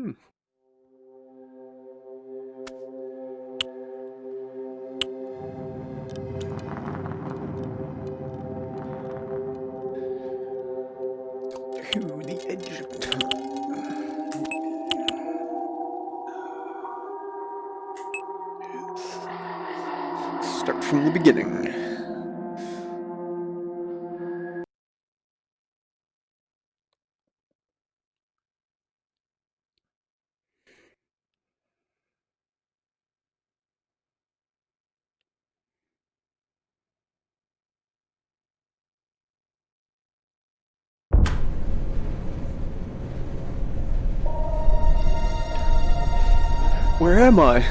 To the edge of time. Start from the beginning. Where am I?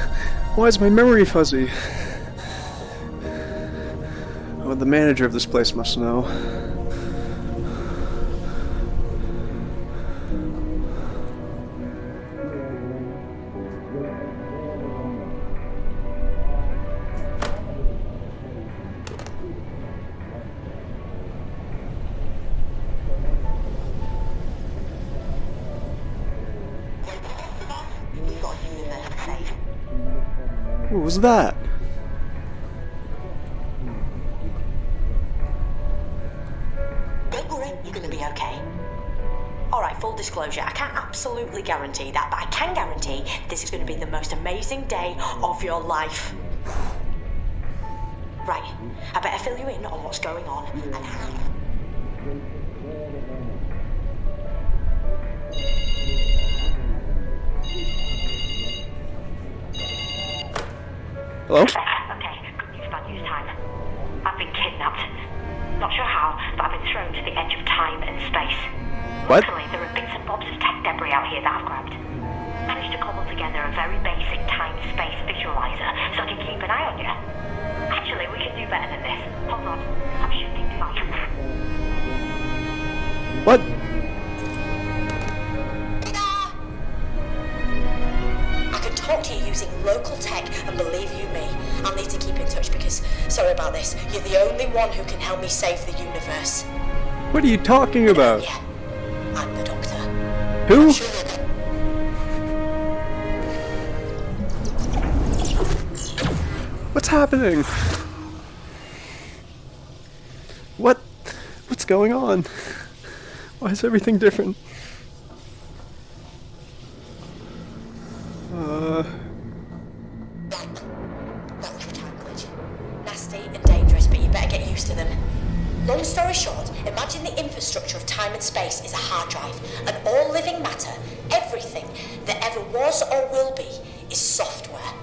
Why is my memory fuzzy? Oh, the manager of this place must know. What was that? Don't worry, you're gonna be okay. Alright, full disclosure, I can't absolutely guarantee that, but I can guarantee this is gonna be the most amazing day of your life. Right, I better fill you in on what's going on and how. Hello? Okay, good news, bad news time. I've been kidnapped. Not sure how, but I've been thrown to the edge of time and space. What? Luckily, there are bits and bobs of tech debris out here that I've grabbed. Managed to cobble together a very basic time-space visualizer so I can keep an eye on you. Actually, we can do better than this. Hold on, I'm shooting device. What? I can talk to you using local tech, and believe you me, I'll need to keep in touch because, sorry about this, you're the only one who can help me save the universe. What are you talking about? Yeah, I'm the Doctor. Who? Sure. What's happening? What's going on? Why is everything different? That was a time glitch. Nasty and dangerous, but you better get used to them. Long story short, imagine the infrastructure of time and space is a hard drive, and all living matter, everything that ever was or will be, is software.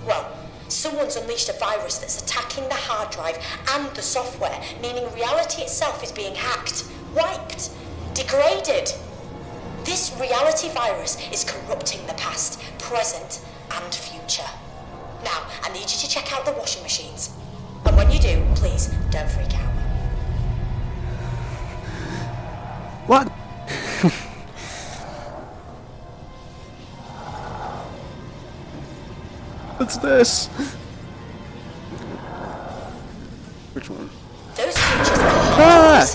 Well, someone's unleashed a virus that's attacking the hard drive and the software, meaning reality itself is being hacked, wiped, degraded. This reality virus is corrupting the past, present, and future. Now, I need you to check out the washing machines. And when you do, please, don't freak out. What? What's this? Which one? Those creatures are Ah!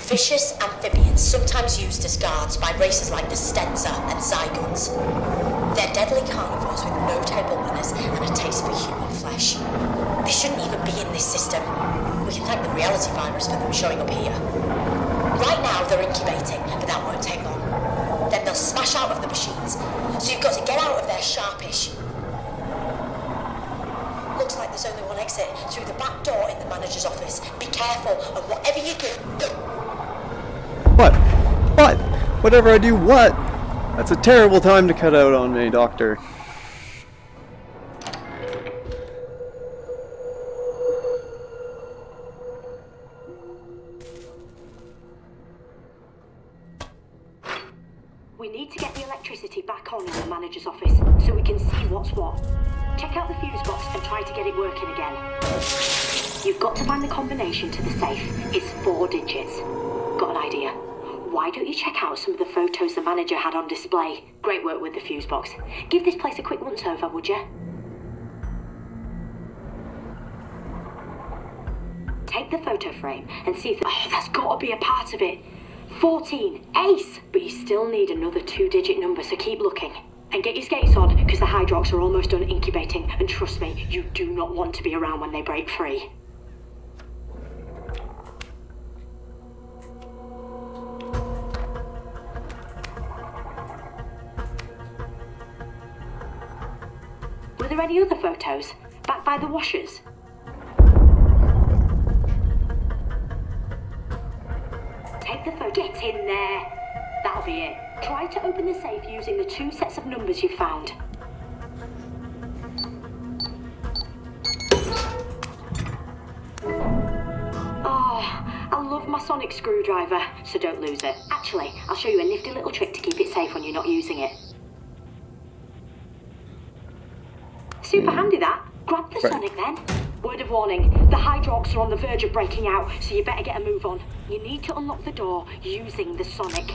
vicious amphibians, sometimes used as guards by races like the Stenza and Zygons. They're deadly carnivores with no table manners and a taste for human flesh. They shouldn't even be in this system. We can thank the reality virus for them showing up here. Right now they're incubating, but that won't take long. Then they'll smash out of the machines, so you've got to get out of there sharpish. Looks like there's only one exit, through the back door in the manager's office. Be careful, and whatever you do... What? What? Whatever I do, what? That's a terrible time to cut out on me, Doctor. We need to get the electricity back on in the manager's office so we can see what's what. Check out the fuse box and try to get it working again. You've got to find the combination to the safe. It's 4 digits. Got an idea? Why don't you check out some of the photos the manager had on display? Great work with the fuse box. Give this place a quick once over, would you? Take the photo frame and see if... Oh, that's got to be a part of it. 14. Ace! But you still need another 2-digit number, so keep looking. And get your skates on, because the Hydrox are almost done incubating. And trust me, you do not want to be around when they break free. Were there any other photos? Back by the washers? Take the photo. Get in there. That'll be it. Try to open the safe using the 2 sets of numbers you found. Oh, I love my sonic screwdriver, so don't lose it. Actually, I'll show you a nifty little trick to keep it safe when you're not using it. Super handy that. Grab the sonic then. Word of warning, the Hydrox are on the verge of breaking out, so you better get a move on. You need to unlock the door using the sonic.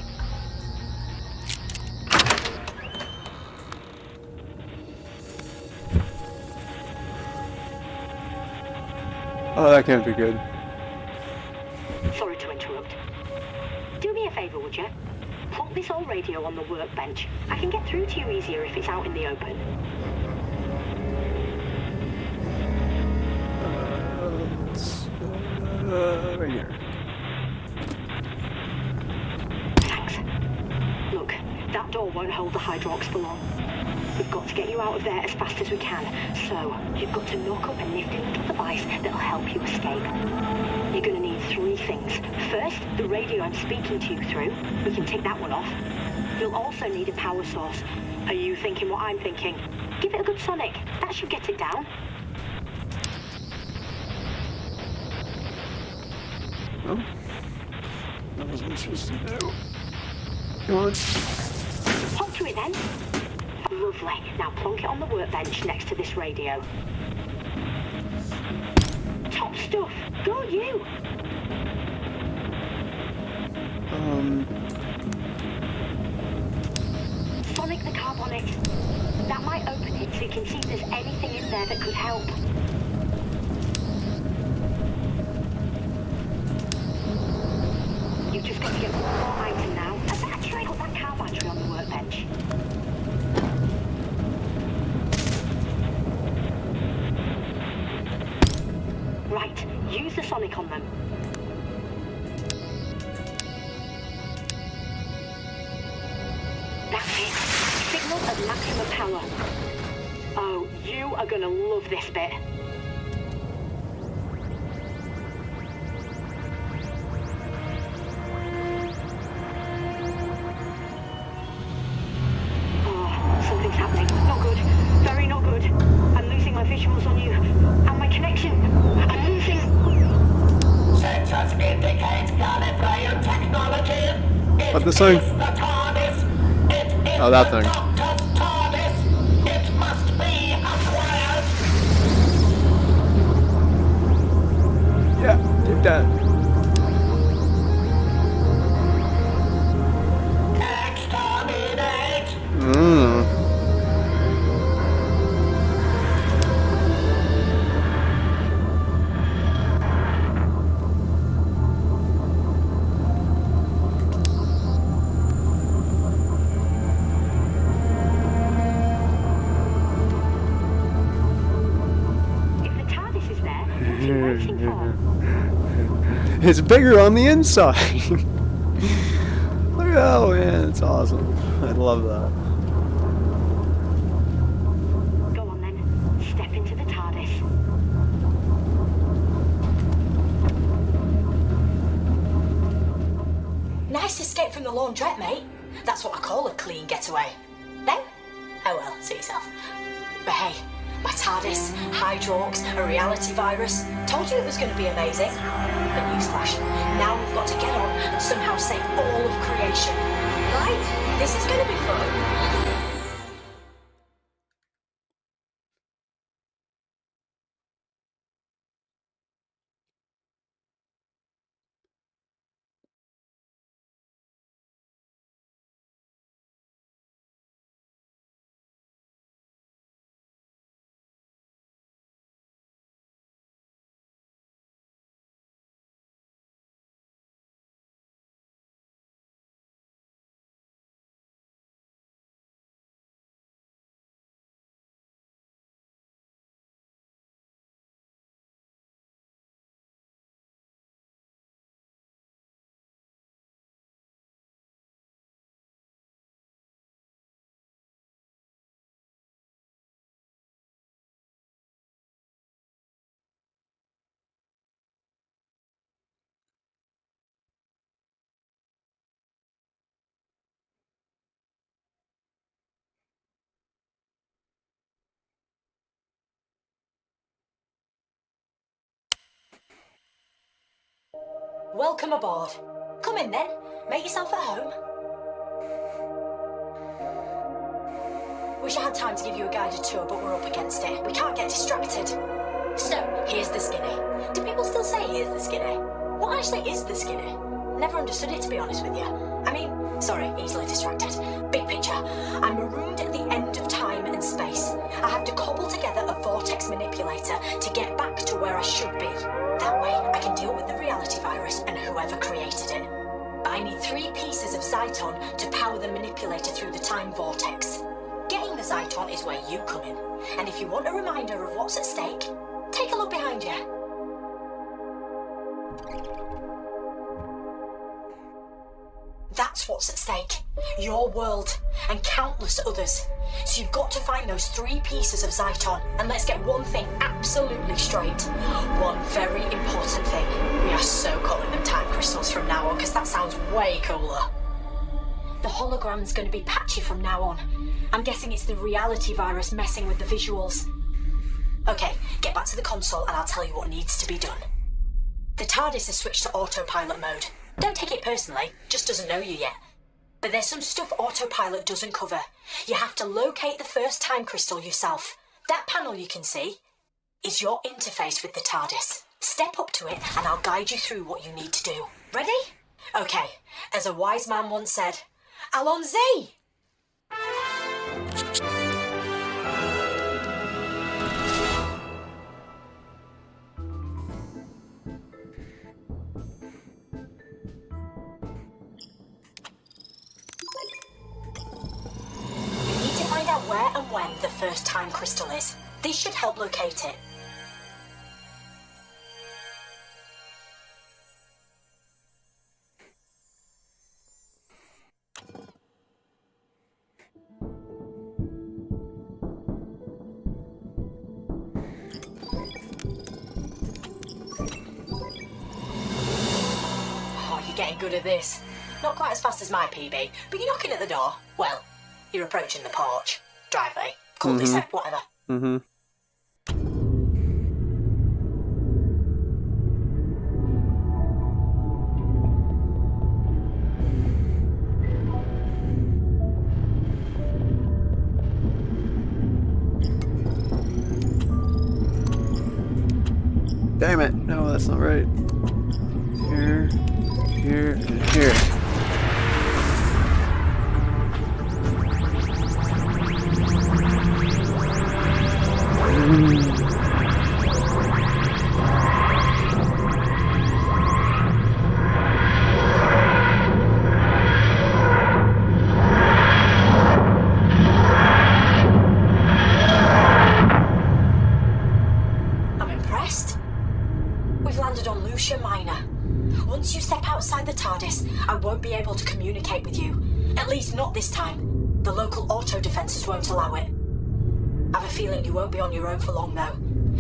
Oh, that can't be good. Sorry to interrupt. Do me a favour, would you? Plonk this old radio on the workbench. I can get through to you easier if it's out in the open. Right here. Thanks. Look, that door won't hold the Hydrox for long. We've got to get you out of there as fast as we can. So, you've got to knock up a nifty little device that'll help you escape. You're going to need 3 things. First, the radio I'm speaking to you through. We can take that one off. You'll also need a power source. Are you thinking what I'm thinking? Give it a good sonic. That should get it down. Oh. That was interesting. Come on. Hop to it then. Lovely. Now plonk it on the workbench next to this radio. Top stuff. Go you. Sonic the carbonic. That might open it so you can see if there's anything in there that could help. You've just got to get one more item now. A battery. Put that car battery on the workbench. Right, use the sonic on them. That's it. Signal at maximum power. Oh, you are gonna love this bit. Oh, something's happening. Not good. Very not good. I'm losing my visuals on you. And my connection. I'm losing. Sensors indicate Gallifreyan technology. What, this thing? The TARDIS. It is Oh, that the thing. Doctor's TARDIS. It must be acquired. Yeah, keep that. Exterminate. If the TARDIS is there, what's it waiting for? It's bigger on the inside. Look at that. Oh man, it's awesome. I love that. Go on then. Step into the TARDIS. Nice escape from the laundrette, mate. That's what I call a clean getaway. No? Oh well, see yourself. But hey, my TARDIS, Hydrox, a reality virus. Told you it was going to be amazing. But newsflash, now we've got to get on and somehow save all of creation. Right? This is going to be fun. Welcome aboard. Come in then. Make yourself at home. Wish I had time to give you a guided tour, but we're up against it. We can't get distracted. So, here's the Skinny. Do people still say here's the Skinny? What actually is the Skinny? Never understood it, to be honest with you. I mean, sorry, easily distracted. Big picture. I'm marooned at the end of time and space. I have to cobble together a vortex manipulator to get back to where I should be. That way, I can deal with the reality virus and whoever created it. But I need 3 pieces of Zyton to power the manipulator through the time vortex. Getting the Zyton is where you come in. And if you want a reminder of what's at stake, take a look behind you. That's what's at stake. Your world, and countless others. So you've got to find those 3 pieces of Zyton. And let's get one thing absolutely straight. One very important thing. We are so calling them time crystals from now on, because that sounds way cooler. The hologram's going to be patchy from now on. I'm guessing it's the reality virus messing with the visuals. Okay, get back to the console and I'll tell you what needs to be done. The TARDIS has switched to autopilot mode. Don't take it personally, just doesn't know you yet. But there's some stuff autopilot doesn't cover. You have to locate the first time crystal yourself. That panel you can see is your interface with the TARDIS. Step up to it and I'll guide you through what you need to do. Ready? Okay, as a wise man once said, Allons-y! Where and when the first time crystal is. This should help locate it. Oh, you're getting good at this. Not quite as fast as my PB, but you're knocking at the door. Well, you're approaching the porch. Driveway, cul-de-sac, whatever. Mm-hmm. Damn it. No, that's not right. Here, here, and here. I'm impressed. We've landed on Lucia Minor. Once you step outside the TARDIS, I won't be able to communicate with you. At least not this time. The local auto defenses won't allow it. I have a feeling you won't be on your own for long, though.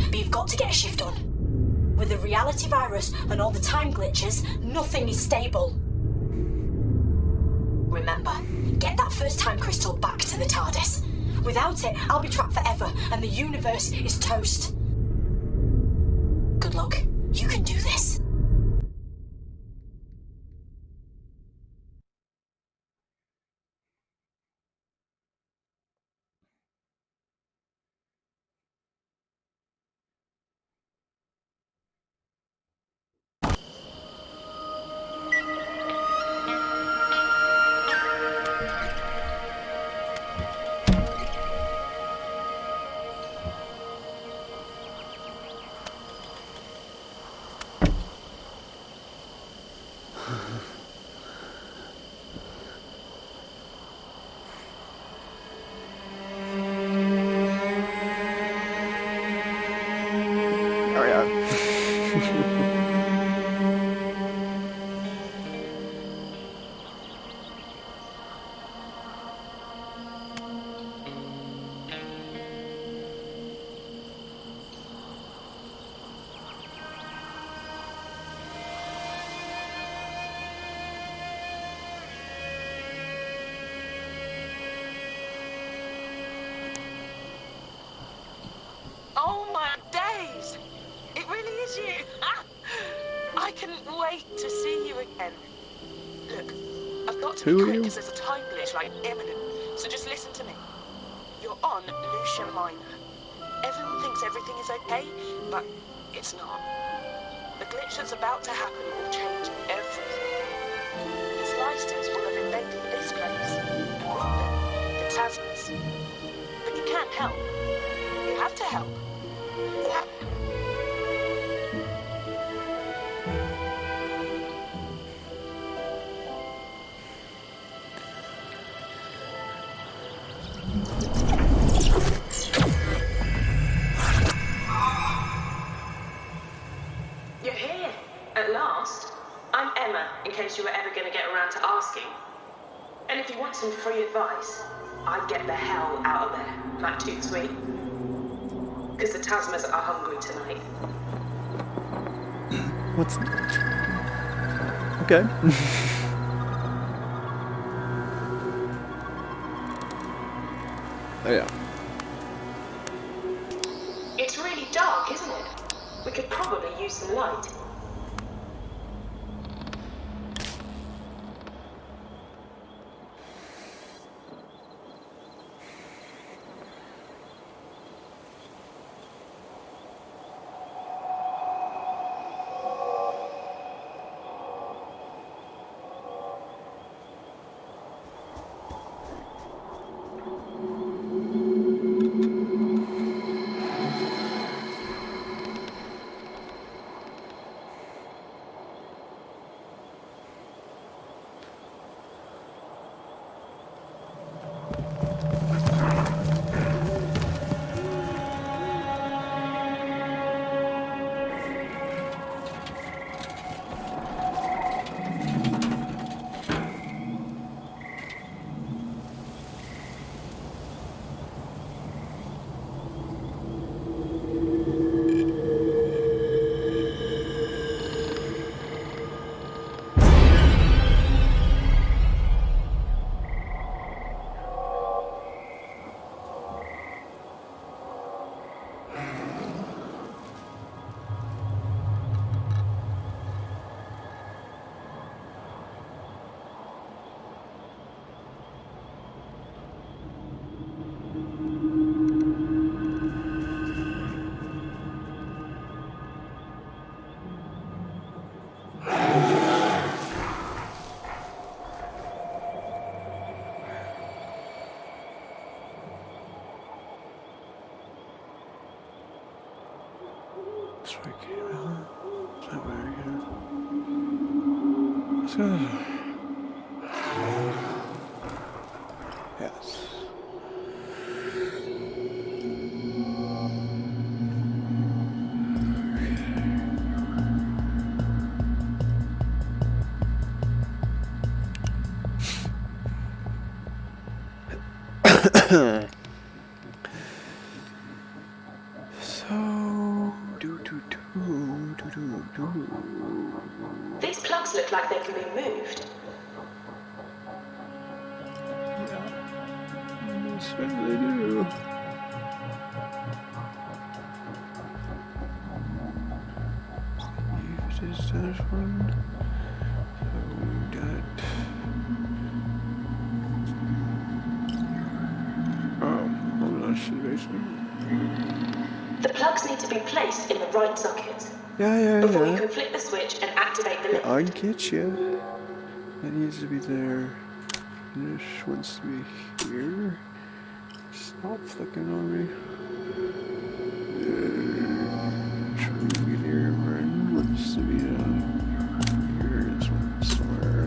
But you've got to get a shift on. With the reality virus and all the time glitches, nothing is stable. Remember, get that first time crystal back to the TARDIS. Without it, I'll be trapped forever, and the universe is toast. Good luck. You can do this. Oh yeah. Oh my days! It really is you! I couldn't wait to see you again. Look, I've got to Who be are quick you? because there's a time glitch like imminent. So just listen to me. You're on Lucia Minor. Everyone thinks everything is okay, but it's not. The glitch that's about to happen will change everything. His Lysters will have invaded this place. And with them, the Tasmas. But you can't help. You have to help. You have to. You're here, at last. I'm Emma, in case you were ever going to get around to asking. And if you want some free advice, I'd get the hell out of there, like Toot Sweet. Because the Tasmas are hungry tonight. What's... Okay. Oh yeah. It's really dark, isn't it? We could probably use some light. That's where I came out. Is that where I go? Let's go. Yes. These plugs look like they can be moved. They certainly do. If it is this one, so that. Oh, hold on, shit, basically. The plugs need to be placed in the right sockets. Yeah. Before you can flip the switch and activate the lift. I get you. That needs to be there. This wants to be here. Stop flicking on me. Should be there. One wants to be down here. This one somewhere.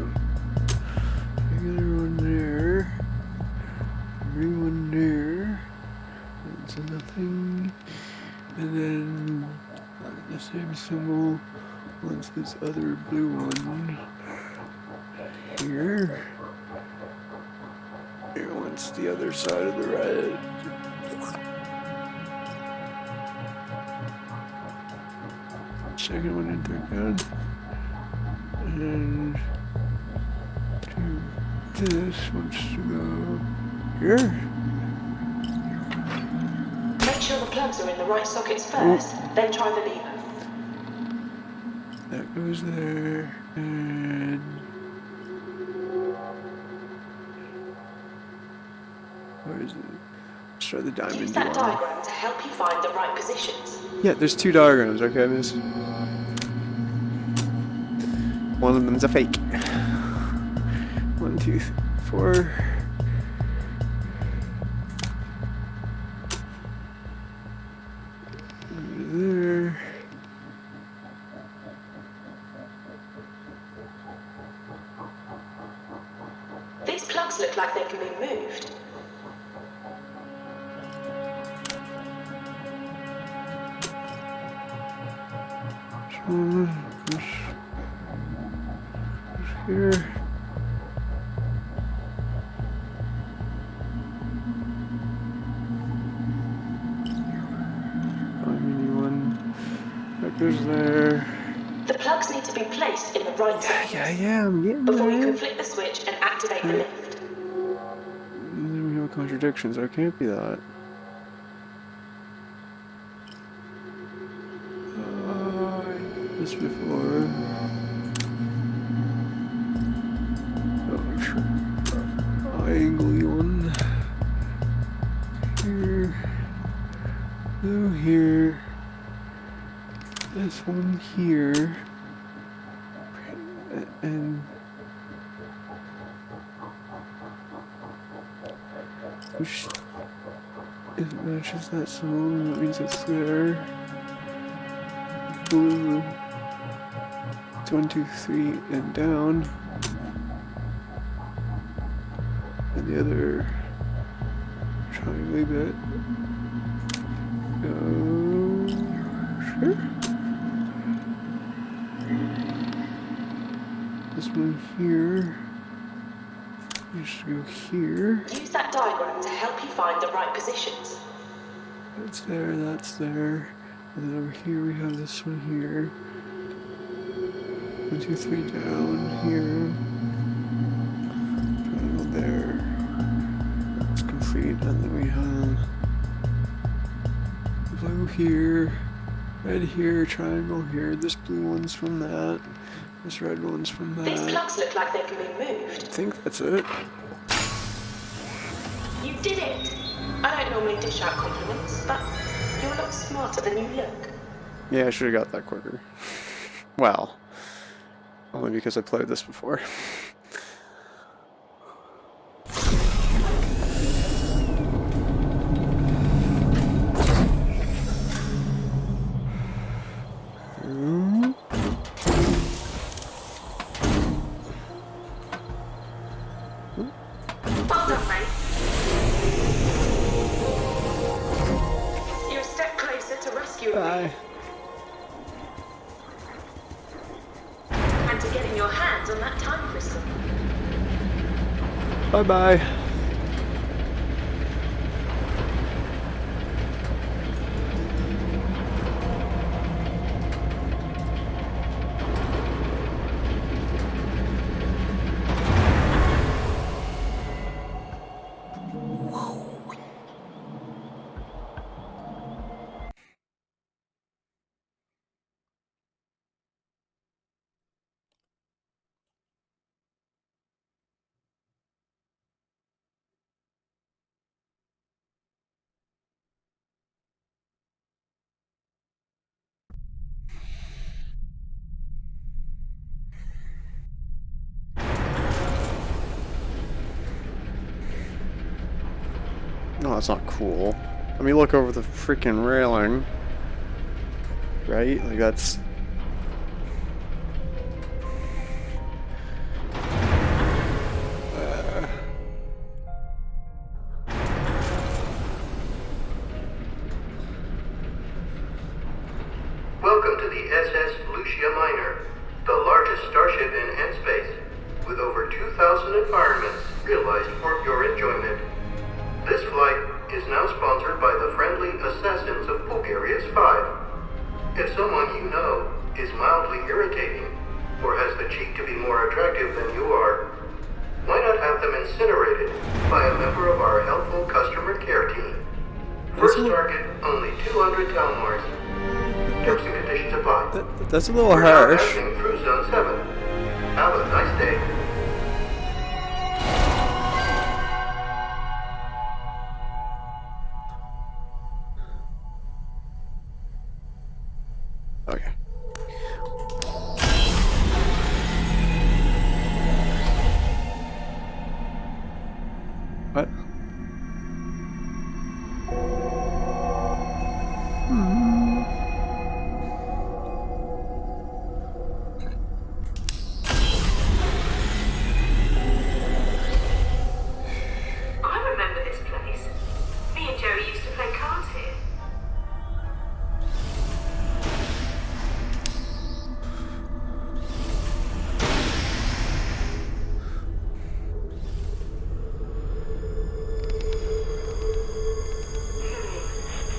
Regular one there. Green one there. That's nothing. And then the same symbol wants this other blue one here. It wants the other side of the red. Second one in there, good. And this wants to go here. Make sure the plugs are in the right sockets first, then try the lever. That goes goes there, and where is it? Let's try the diamond Use that one. diagram to help you find the right positions. Yeah, there's 2 diagrams, okay, miss? One of them's a fake. 1, 2, 3, 4. There. These plugs look like they can be moved. Push here. Mini one. That goes there. The plugs need to be placed in the right place Yeah, I'm getting before you there. can flick the switch and activate the lift. There are no contradictions. There can't be that. This before. Oh, triangle one. Here. No, here. This one here. And which, if it matches that symbol, that means it's there. Blue. 1, 2, 3, and down. And the other triangle bit goes here. This one here. You should go here. Use that diagram to help you find the right positions. That's there, that's there. And then over here we have this one here. 1, 2, 3 down here. Triangle there. That's complete. And then we have blue here, red here, triangle here. This blue one's from that. This red one's from that. These plugs look like they can be moved. I think that's it. You did it! I don't normally dish out compliments, but you're a lot smarter than you look. Yeah, I should have got that quicker. Well, only because I played this before. Well done, mate. You're a step closer to rescuing me. Bye. And to getting your hands on that time crystal. Bye-bye. No, that's not cool. Let me look over the freaking railing. Right? Like that's... Welcome to the SS Lucia Minor, the largest starship in N-space, with over 2,000 environments realized for your enjoyment. This flight is now sponsored by the friendly assassins of Pulgarius 5. If someone you know is mildly irritating, or has the cheek to be more attractive than you are, why not have them incinerated by a member of our helpful customer care team? First target, only 200 Talmars. Terms and conditions apply. That's a little We're now harsh. passing through Zone 7. Have a nice day. Okay. What? I remember this place. Me and Joey used to play cards here.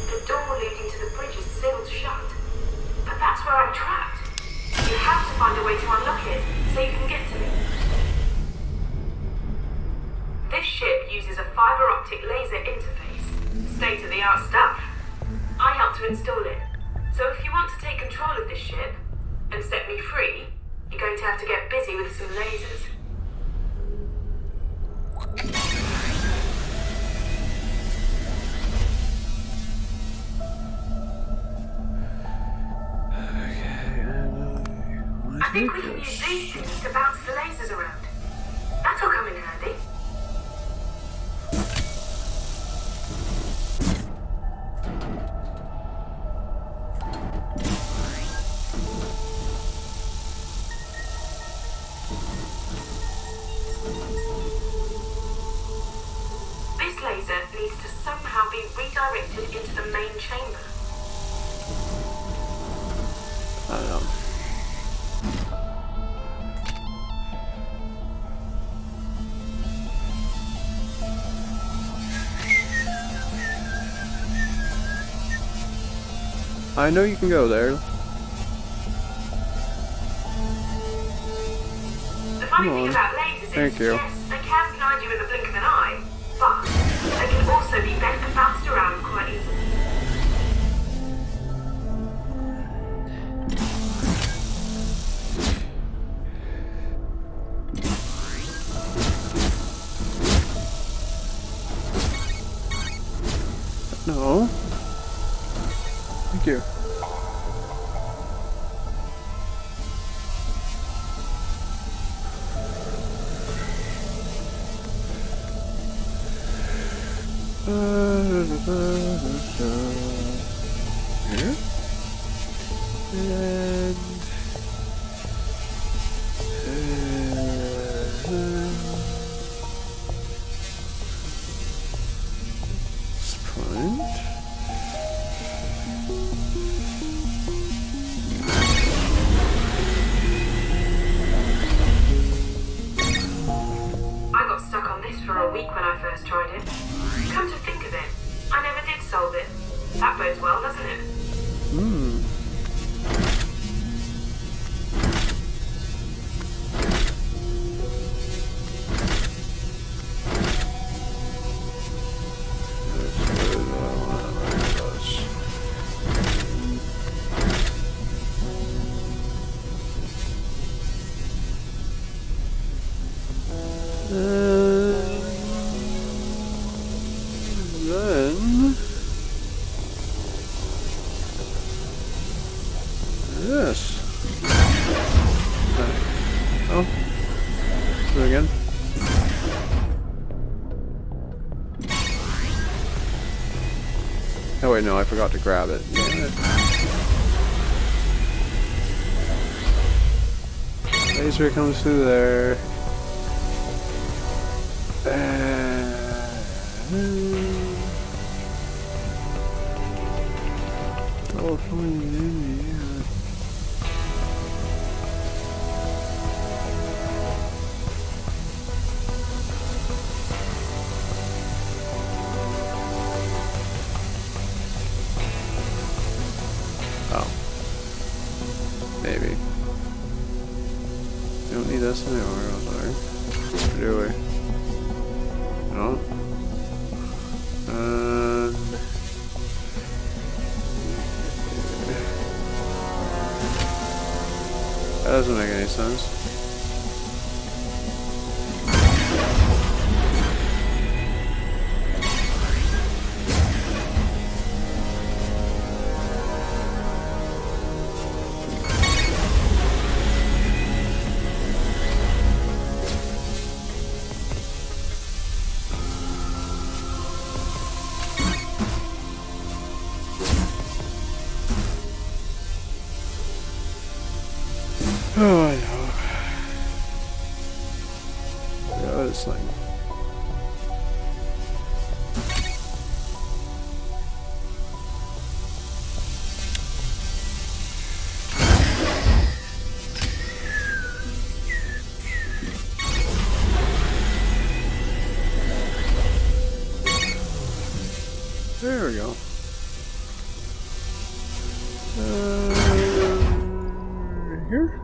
The door leading to the bridge is sealed shut. But that's where I'm trapped. You have to find a way to unlock it so you can get to me. This ship uses a fiber optic laser interface. State-of-the-art stuff. I helped to install it. So if you want to take control of this ship and set me free, you're going to have to get busy with some lasers. I think we can use these things to bounce the lasers around. That'll come in handy. This laser needs to somehow be redirected into the main chamber. I don't know. I know you can go there. The funny Come thing on. about lasers Thank is, you. yes, they can blind you in the blink of an eye, but they can also be bent and bounced around quite easily. No. Thank you. Here. And sponge. I got stuck on this for a week when I first tried it. Come to think of it, I never did solve it. That bodes well, doesn't it? Hmm. Then this. Oh, do it again. Oh wait, no, I forgot to grab it. Damn it. Laser comes through there. Oh, fine, yeah. Oh. Maybe. We don't need this anymore, I'm sorry. Or do we? No. And doesn't make any sense. Oh, I know. Yeah, this thing. There we go. Here?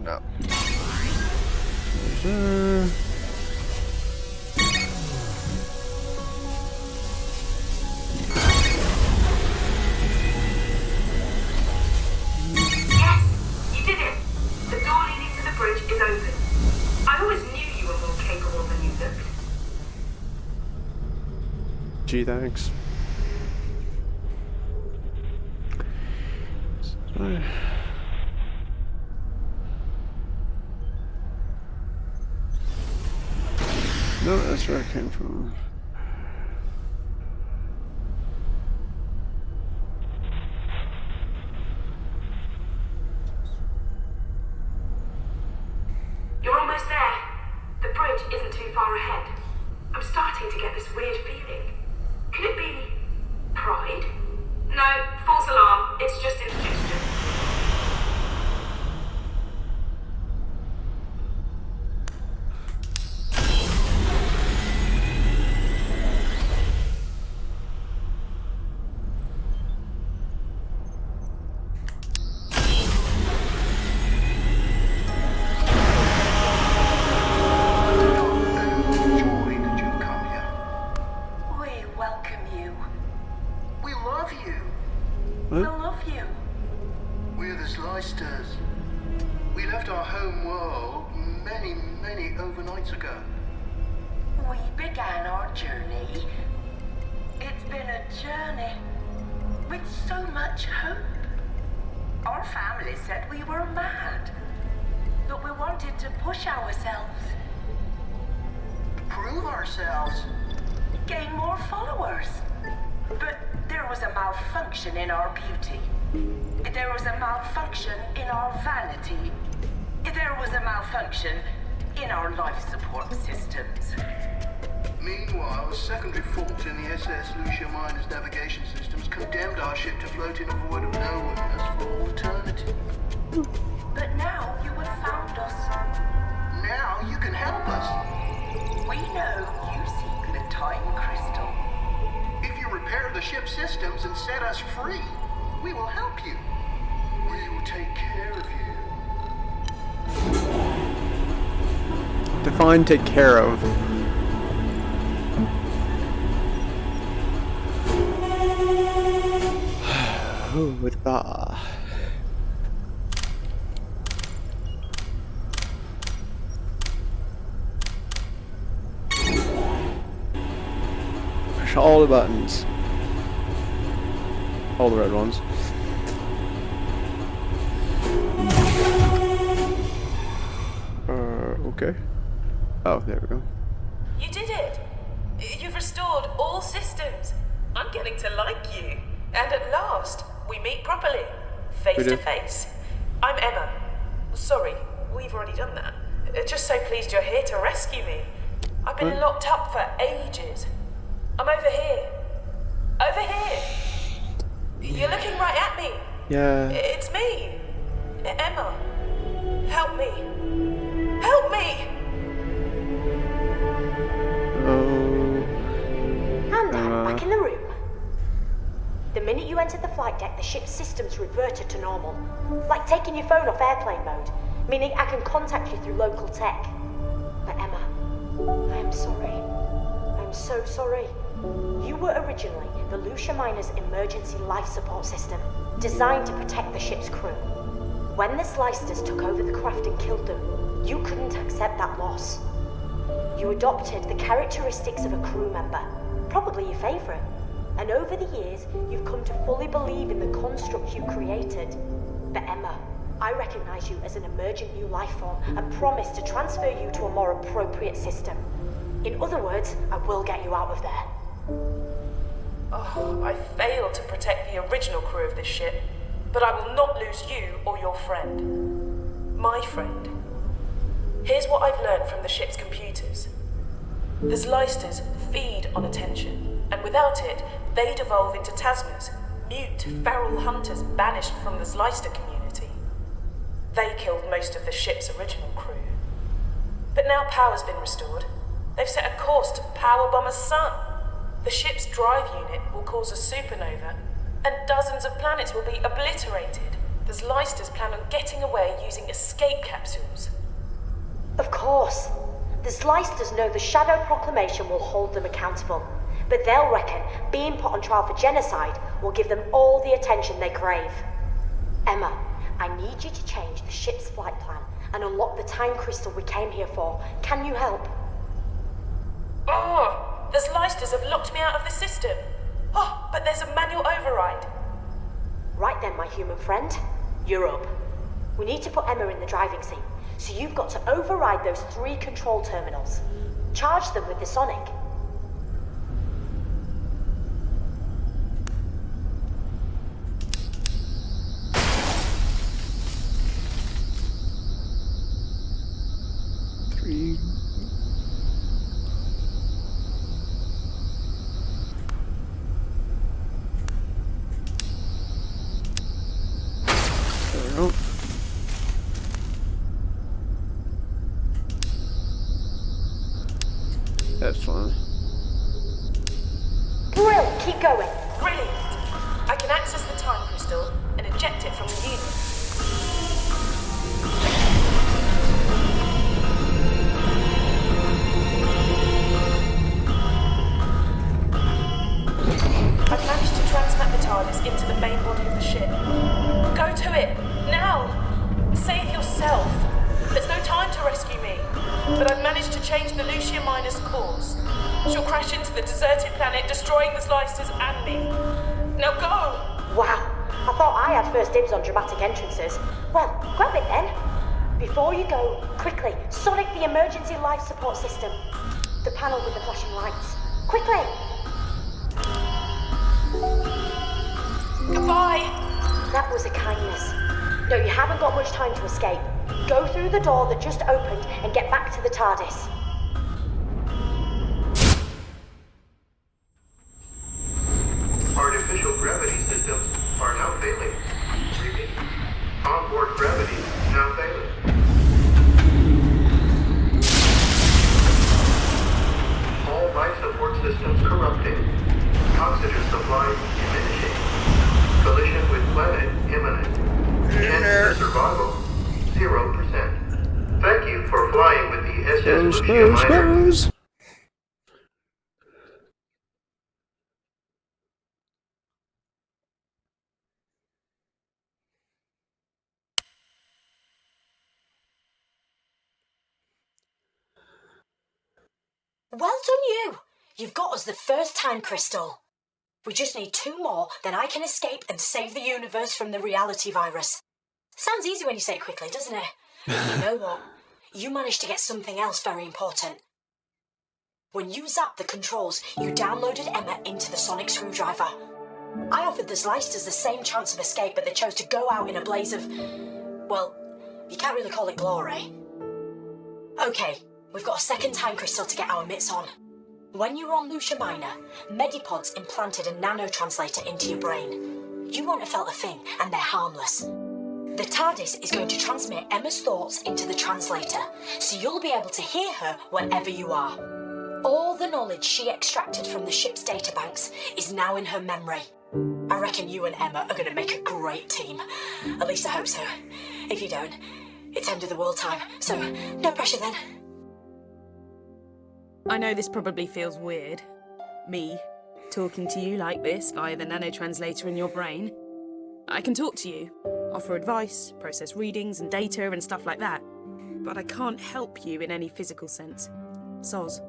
No. There's there. Yes, you did it. The door leading to the bridge is open. I always knew you were more capable than you looked. Gee, thanks. No, that's where I came from. You're almost there. The bridge isn't too far ahead. I'm starting to get this weird feeling. Could it be pride? No, false alarm. It's just indigestion. Joy that you've come here. We welcome you. We love you. We love you. We're the Slysters. We left our home world many, many overnights ago. We began our journey. It's been a journey with so much hope. Our family said we were mad, but we wanted to push ourselves, Prove ourselves. gain more followers. But there was a malfunction in our beauty. There was a malfunction in our vanity. There was a malfunction in our life support systems. Meanwhile, a secondary fault in the SS Lucia Miner's navigation systems condemned our ship to float in a void of nowhereness for all eternity. But now you have found us. Now you can help us. We know you seek the time crystal. If you repair the ship's systems and set us free, we will help you. We will take care of you. Define take care of. Oh, goodbye. Push all the buttons. All the red ones. Okay. Oh, there we go. You did it! You've restored all systems. I'm getting to like you. And at last, we meet properly. Face We to did. face. I'm Emma. Sorry, we've already done that. Just so pleased you're here to rescue me. I've been What? locked up for ages. I'm over here. Over here. You're looking right at me. Yeah. It's me. Emma. Help me. Help me! Oh. And then, back in the room. The minute you entered the flight deck, the ship's systems reverted to normal. Like taking your phone off airplane mode, meaning I can contact you through local tech. But Emma, I am sorry. I'm so sorry. You were originally the Lucia Miner's emergency life support system, designed to protect the ship's crew. When the Slicers took over the craft and killed them, you couldn't accept that loss. You adopted the characteristics of a crew member, probably your favourite, and over the years, you've come to fully believe in the construct you created. But Emma, I recognise you as an emergent new life form and promise to transfer you to a more appropriate system. In other words, I will get you out of there. Oh, I failed to protect the original crew of this ship, but I will not lose you or your friend. My friend. Here's what I've learned from the ship's computers. The Zlysters feed on attention, and without it, they'd evolve into Tasmas, mute, feral hunters banished from the Zlyster community. They killed most of the ship's original crew. But now power's been restored. They've set a course to powerbomb a sun. The ship's drive unit will cause a supernova, and dozens of planets will be obliterated. The Zlysters plan on getting away using escape capsules. Of course. The Zlysters know the Shadow Proclamation will hold them accountable, but they'll reckon being put on trial for genocide will give them all the attention they crave. Emma, I need you to change the ship's flight plan and unlock the time crystal we came here for. Can you help? Oh, the Zlysters have locked me out of the system. Oh, but there's a manual override. Right then, my human friend. You're up. We need to put Emma in the driving seat, so you've got to override those 3 control terminals. Charge them with the sonic. That's fine. Brill, keep going. Brilliant. I can access the time crystal and eject it from the unit. I've managed to transmat the TARDIS into the main body of the ship. Go to it, now! Save yourself. There's no time to rescue me, but I've managed to change the Lucia Miner's course. She'll crash into the deserted planet, destroying the Zlysters and me. Now go! Wow, I thought I had first dibs on dramatic entrances. Well, grab it then. Before you go, quickly, sonic the emergency life support system. The panel with the flashing lights. Quickly! Goodbye! That was a kindness. No, you haven't got much time to escape. Go through the door that just opened and get back to the TARDIS. Artificial gravity systems are now failing. Repeat. Onboard gravity now failing. All life support systems corrupting. Oxygen supply diminishing. Collision with planet imminent. Chance for survival 0%. Thank you for flying with the SS Lucia Miner. Well done you! You've got us the first time crystal. We just need 2 more, then I can escape and save the universe from the reality virus. Sounds easy when you say it quickly, doesn't it? You know what? You managed to get something else very important. When you zapped the controls, you downloaded Emma into the sonic screwdriver. I offered the Zlysters the same chance of escape, but they chose to go out in a blaze of... well, you can't really call it glory. Okay, we've got a second time crystal to get our mitts on. When you were on Lucia Minor, Medipods implanted a nanotranslator into your brain. You won't have felt a thing, and they're harmless. The TARDIS is going to transmit Emma's thoughts into the translator, so you'll be able to hear her wherever you are. All the knowledge she extracted from the ship's databanks is now in her memory. I reckon you and Emma are going to make a great team. At least I hope so. If you don't, it's end of the world time, so no pressure then. I know this probably feels weird, me talking to you like this via the nanotranslator in your brain. I can talk to you, offer advice, process readings and data and stuff like that, but I can't help you in any physical sense. Soz.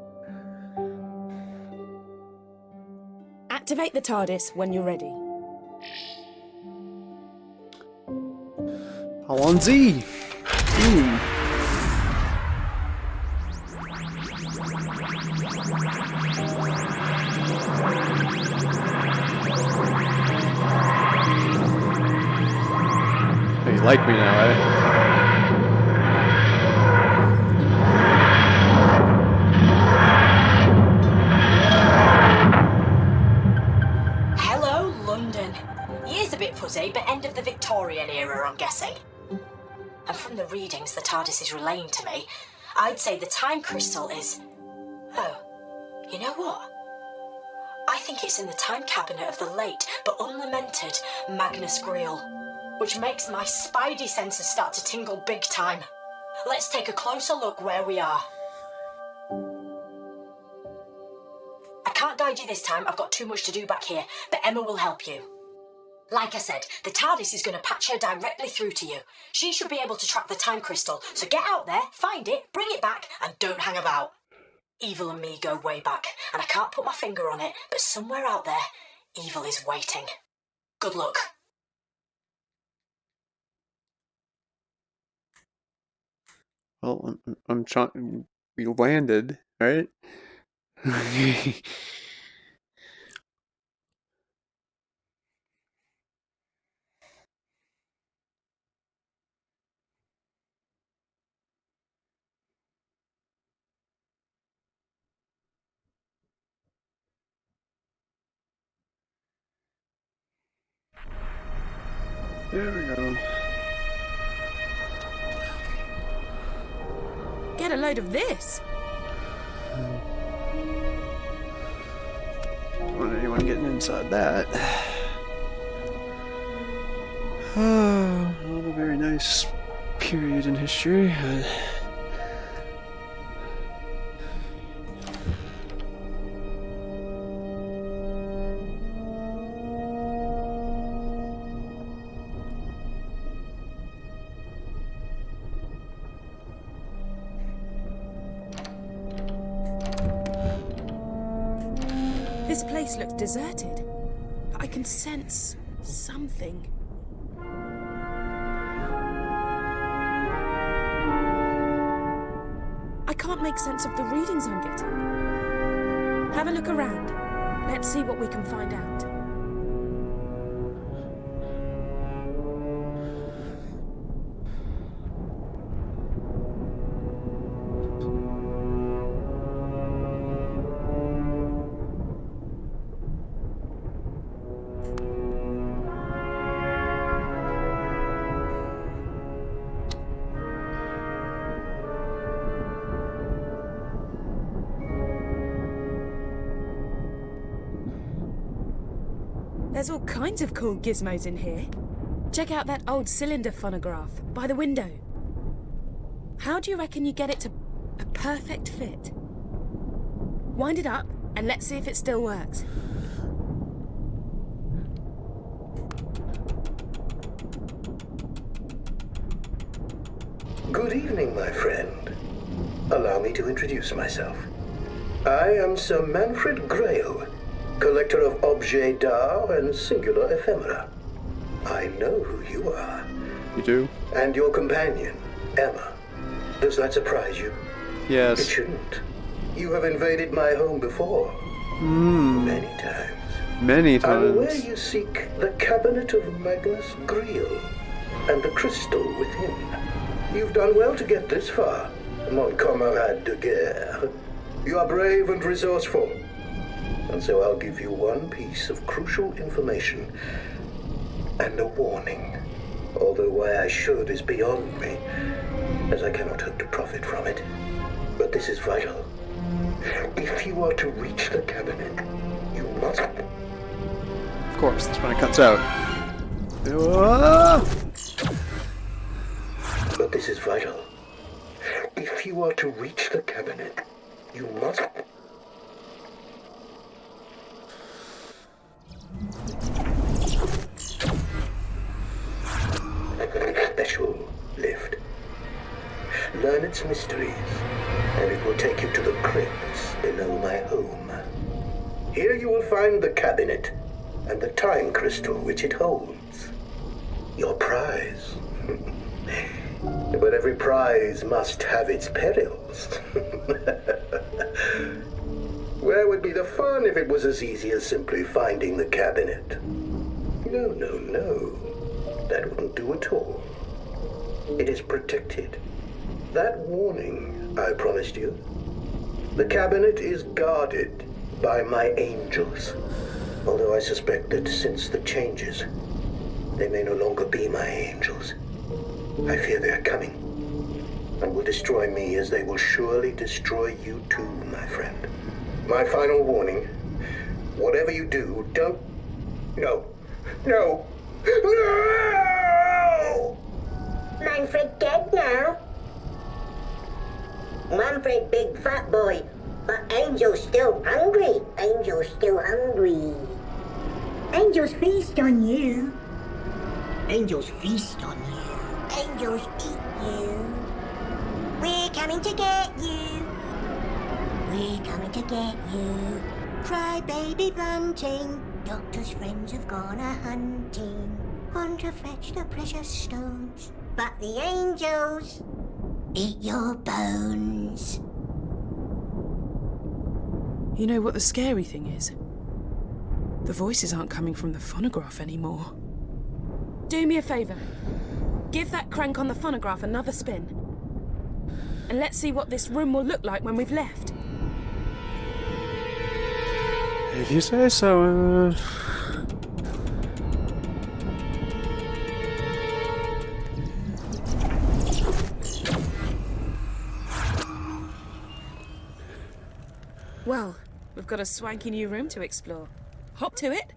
Activate the TARDIS when you're ready. Alon Z. Boom. Hey, you like me now, eh? Hello, London. Year's a bit fuzzy, but end of the Victorian era, I'm guessing. And from the readings the TARDIS is relaying to me, I'd say the time crystal is... Oh, you know what? I think it's in the time cabinet of the late but unlamented Magnus Greel, which makes my spidey senses start to tingle big time. Let's take a closer look where we are. I can't guide you this time, I've got too much to do back here, but Emma will help you. Like I said, the TARDIS is going to patch her directly through to you. She should be able to track the time crystal, so get out there, find it, bring it back, and don't hang about. Evil and me go way back, and I can't put my finger on it, but somewhere out there, Evil is waiting. Good luck. Well, I'm trying. We landed, right? There we go. Get a load of this. Don't want anyone getting inside that. Not a very nice period in history. This place looks deserted, but I can sense something. I can't make sense of the readings I'm getting. Have a look around. Let's see what we can find out. There's all kinds of cool gizmos in here. Check out that old cylinder phonograph by the window. How do you reckon you get it to a perfect fit? Wind it up and let's see if it still works. Good evening, my friend. Allow me to introduce myself. I am Sir Manfred Grail, collector of objets d'art and singular ephemera. I know who you are. You do? And your companion, Emma. Does that surprise you? Yes. It shouldn't. You have invaded my home before. Many times. Many I'm aware times. you seek the cabinet of Magnus Greel and the crystal within. You've done well to get this far, mon camarade de guerre. You are brave and resourceful. And so I'll give you one piece of crucial information and a warning. Although why I should is beyond me, as I cannot hope to profit from it. But this is vital. If you are to reach the cabinet, you must... Of course, that's when it cuts out. But this is vital. If you are to reach the cabinet, you must... its mysteries, and it will take you to the crypts below my home. Here you will find the cabinet and the time crystal which it holds. Your prize. But every prize must have its perils. Where would be the fun if it was as easy as simply finding the cabinet? No, no, no. That wouldn't do at all. It is protected. That warning I promised you. The cabinet is guarded by my angels. Although I suspect that since the changes, they may no longer be my angels. I fear they are coming, and will destroy me as they will surely destroy you too, my friend. My final warning, whatever you do, don't... No. No. No! Manfred dead now? Manfred, big fat boy. But Angel's still hungry. Angel's still hungry. Angels feast on you. Angels feast on you. Angels eat you. We're coming to get you. We're coming to get you. Cry baby bunting. Doctor's friends have gone a-hunting. On to fetch the precious stones. But the angels eat your bones. You know what the scary thing is? The voices aren't coming from the phonograph anymore. Do me a favour. Give that crank on the phonograph another spin. And let's see what this room will look like when we've left. If you say so, Well, we've got a swanky new room to explore. Hop to it.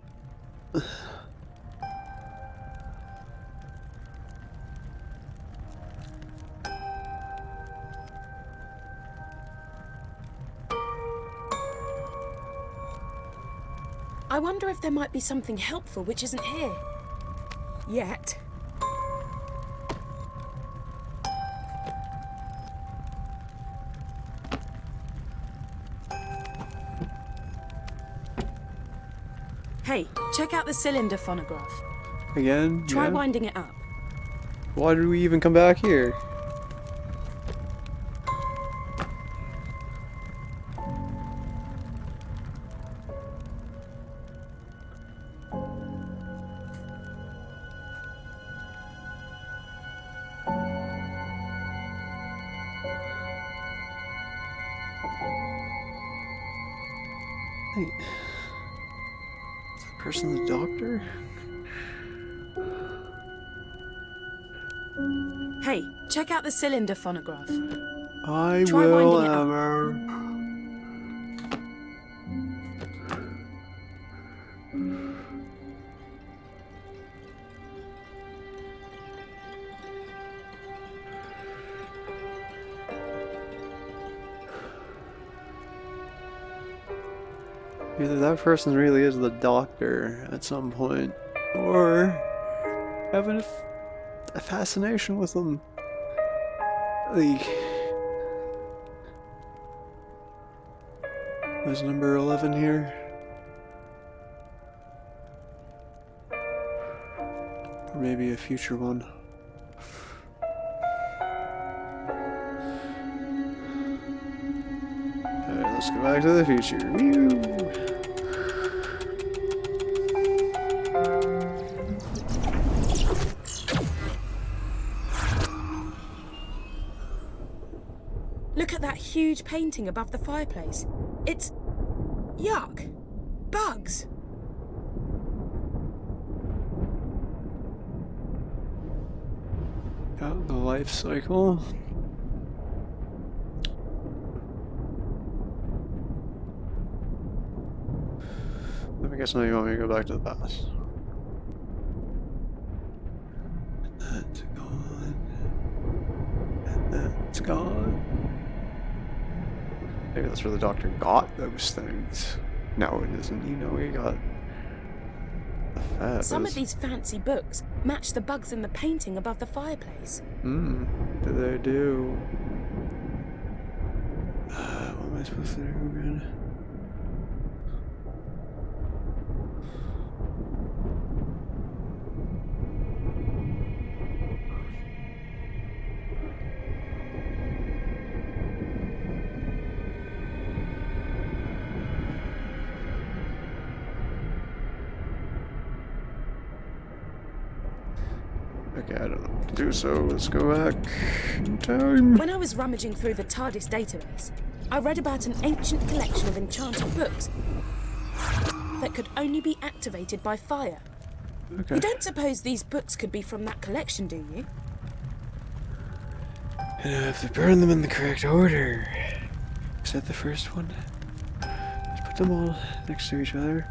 I wonder if there might be something helpful which isn't here. Yet. Hey, check out the cylinder phonograph. again? Try Yeah? winding it up. Why did we even come back here? Wait. Is that person the doctor? Hey, check out the cylinder phonograph. I Try will, winding it up. Emma. Either that person really is the doctor at some point, or having a fascination with them. Like, there's number 11 here. Or maybe a future one. Okay, let's go back to the future. Woo! Look at that huge painting above the fireplace. It's... yuck. Bugs. Got the life cycle. I guess now you want me to go back to the past. That's gone. And that's gone. Maybe that's where the doctor got those things. No, it isn't. You know, he got the fat. Some of these fancy books match the bugs in the painting above the fireplace. They do. I supposed to do again? Okay, I don't know what to do, so let's go back in time. When I was rummaging through the TARDIS database, I read about an ancient collection of enchanted books that could only be activated by fire. Okay. You don't suppose these books could be from that collection, do you? And I have to burn them in the correct order. Is that the first one? Let's put them all next to each other.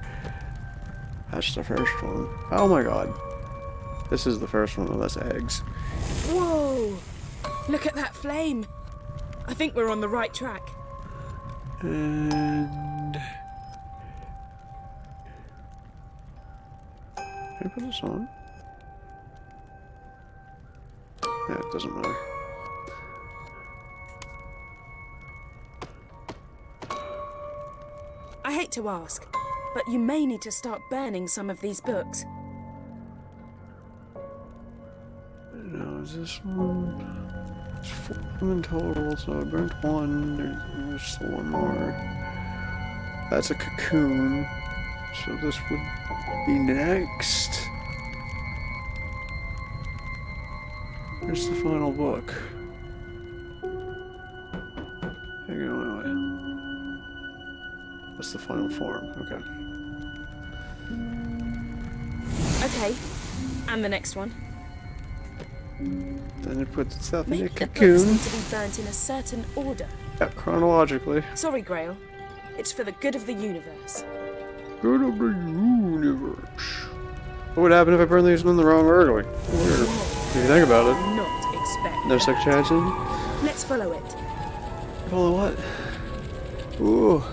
That's the first one. Oh my god. This is the first one. Oh, that's eggs. Whoa! Look at that flame. I think we're on the right track. And... Can I put this on? Yeah, it doesn't matter. I hate to ask, but you may need to start burning some of these books. Now, is this one? There's 4 of them in total, so I burnt one. There's still one more. That's a cocoon. So this would be next. Where's the final book? Hang on, wait. That's the final form. Okay. Okay, and the next one. Then it puts itself in a Maybe the books cocoon. need to be burnt in a certain order. Yeah, chronologically. Sorry, Grail. It's for the good of the universe. Good of the universe. What would happen if I burn these in the wrong order? Weird. If you think about it. Not expect. No such chance in? Let's follow it. Follow what? Ooh.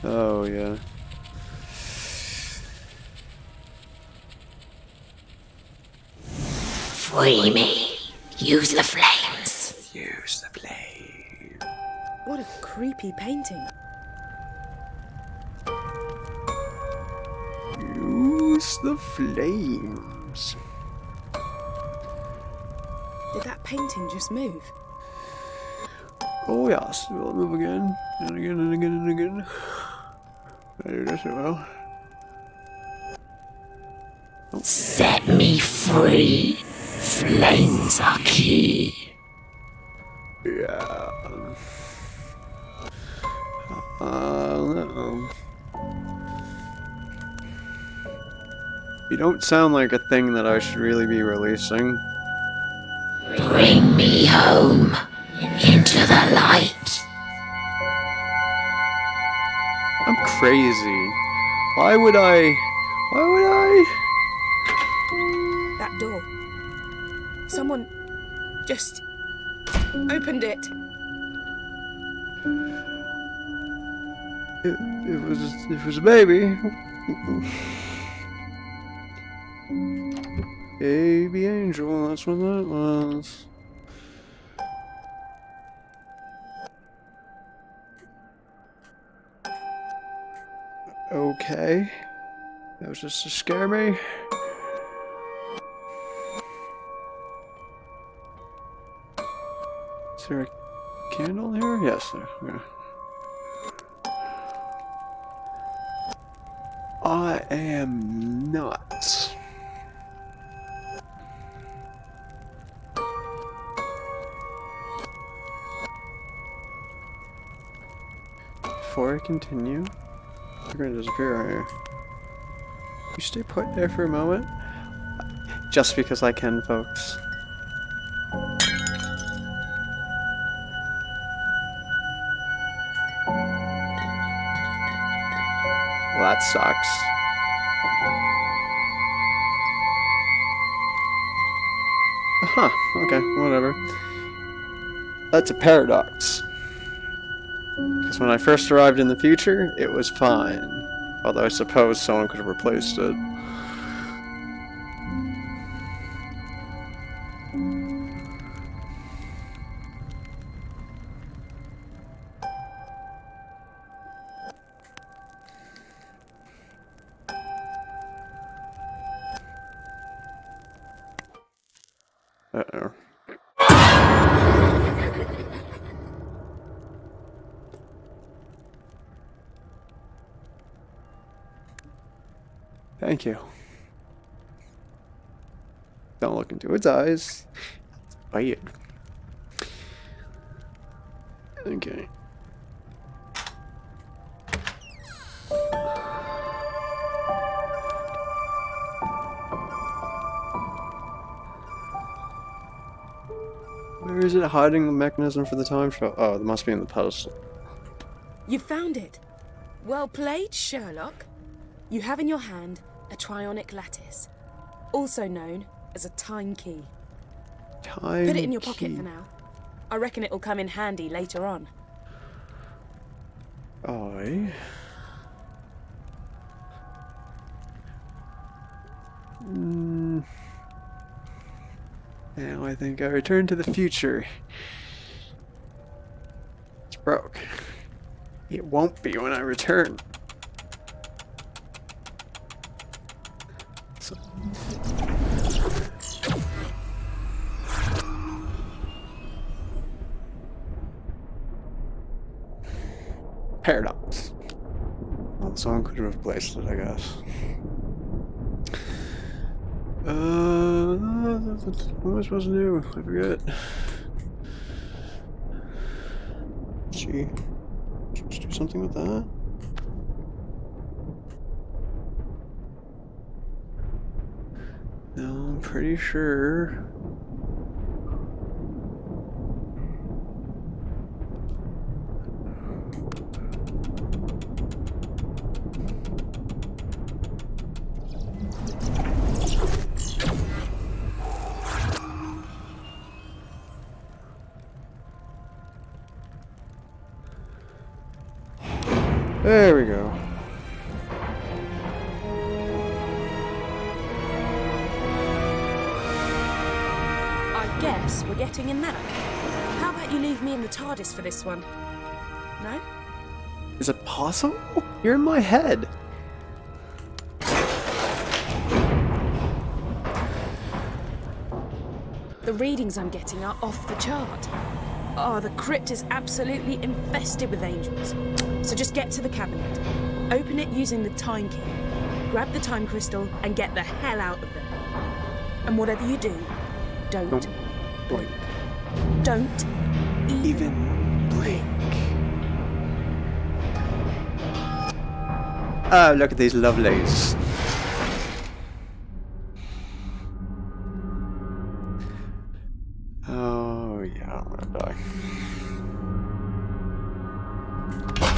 Oh, yeah. Free me. Use the flames. Use the blade. What a creepy painting. Use the flames. Did that painting just move? Oh, yes. Will it move again? And again and again and again. Maybe this it will. Set me free. Flames are key. Yeah. No. You don't sound like a thing that I should really be releasing. Bring me home. Into the light. I'm crazy. Why would I? That door. Someone just opened it. It was a baby. Baby angel, that's what that was. Okay. That was just to scare me. Is there a candle here? Yes, there. Okay. I am nuts. Before I continue, they're gonna disappear right here. You stay put there for a moment. Just because I can, folks. Well, that sucks. Huh, okay, whatever. That's a paradox. Because when I first arrived in the future, it was fine. Although I suppose someone could have replaced it. Uh-oh. Thank you. Don't look into its eyes. Bite. Okay. Where is it hiding the mechanism for the time shot? Oh, it must be in the pedestal. You found it. Well played, Sherlock. You have in your hand a trionic lattice, also known as a time key. Time Put it in your pocket key. for now. I reckon it'll come in handy later on. Now I think I return to the future. It's broke. It won't be when I return. So. Paradox. Well, someone could have replaced it, I guess. What am I supposed to do? I forget. Gee. Supposed to do something with that? No, I'm pretty sure. There we go. I guess we're getting a nap. How about you leave me in the TARDIS for this one? No? Is it possible? You're in my head. The readings I'm getting are off the chart. Oh, the crypt is absolutely infested with angels. So just get to the cabinet, open it using the time key, grab the time crystal, and get the hell out of there. And whatever you do, don't blink. Don't Even blink. Oh, look at these lovelies. Oh, yeah, I'm gonna die.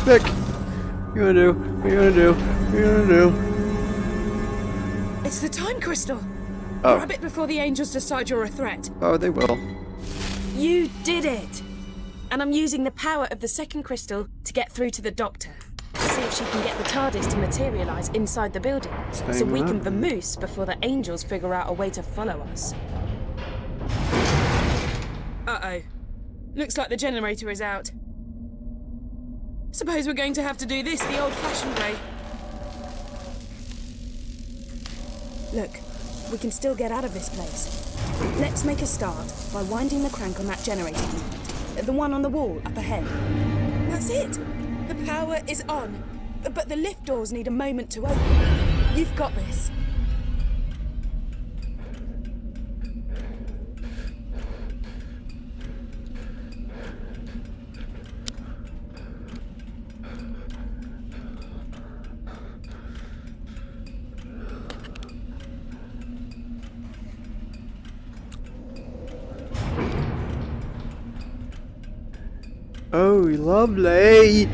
Vic! What you gonna do? What you gonna do? What you gonna do? It's the time crystal. Oh. Grab it before the angels decide you're a threat. Oh, they will. You did it! And I'm using the power of the second crystal to get through to the Doctor. To see if she can get the TARDIS to materialise inside the building. So we can vamoose before the angels figure out a way to follow us. Uh-oh. Looks like the generator is out. Suppose we're going to have to do this the old-fashioned way. Look, we can still get out of this place. Let's make a start by winding the crank on that generator unit. The one on the wall up ahead. That's it! The power is on. But the lift doors need a moment to open. You've got this. Oh, lovely!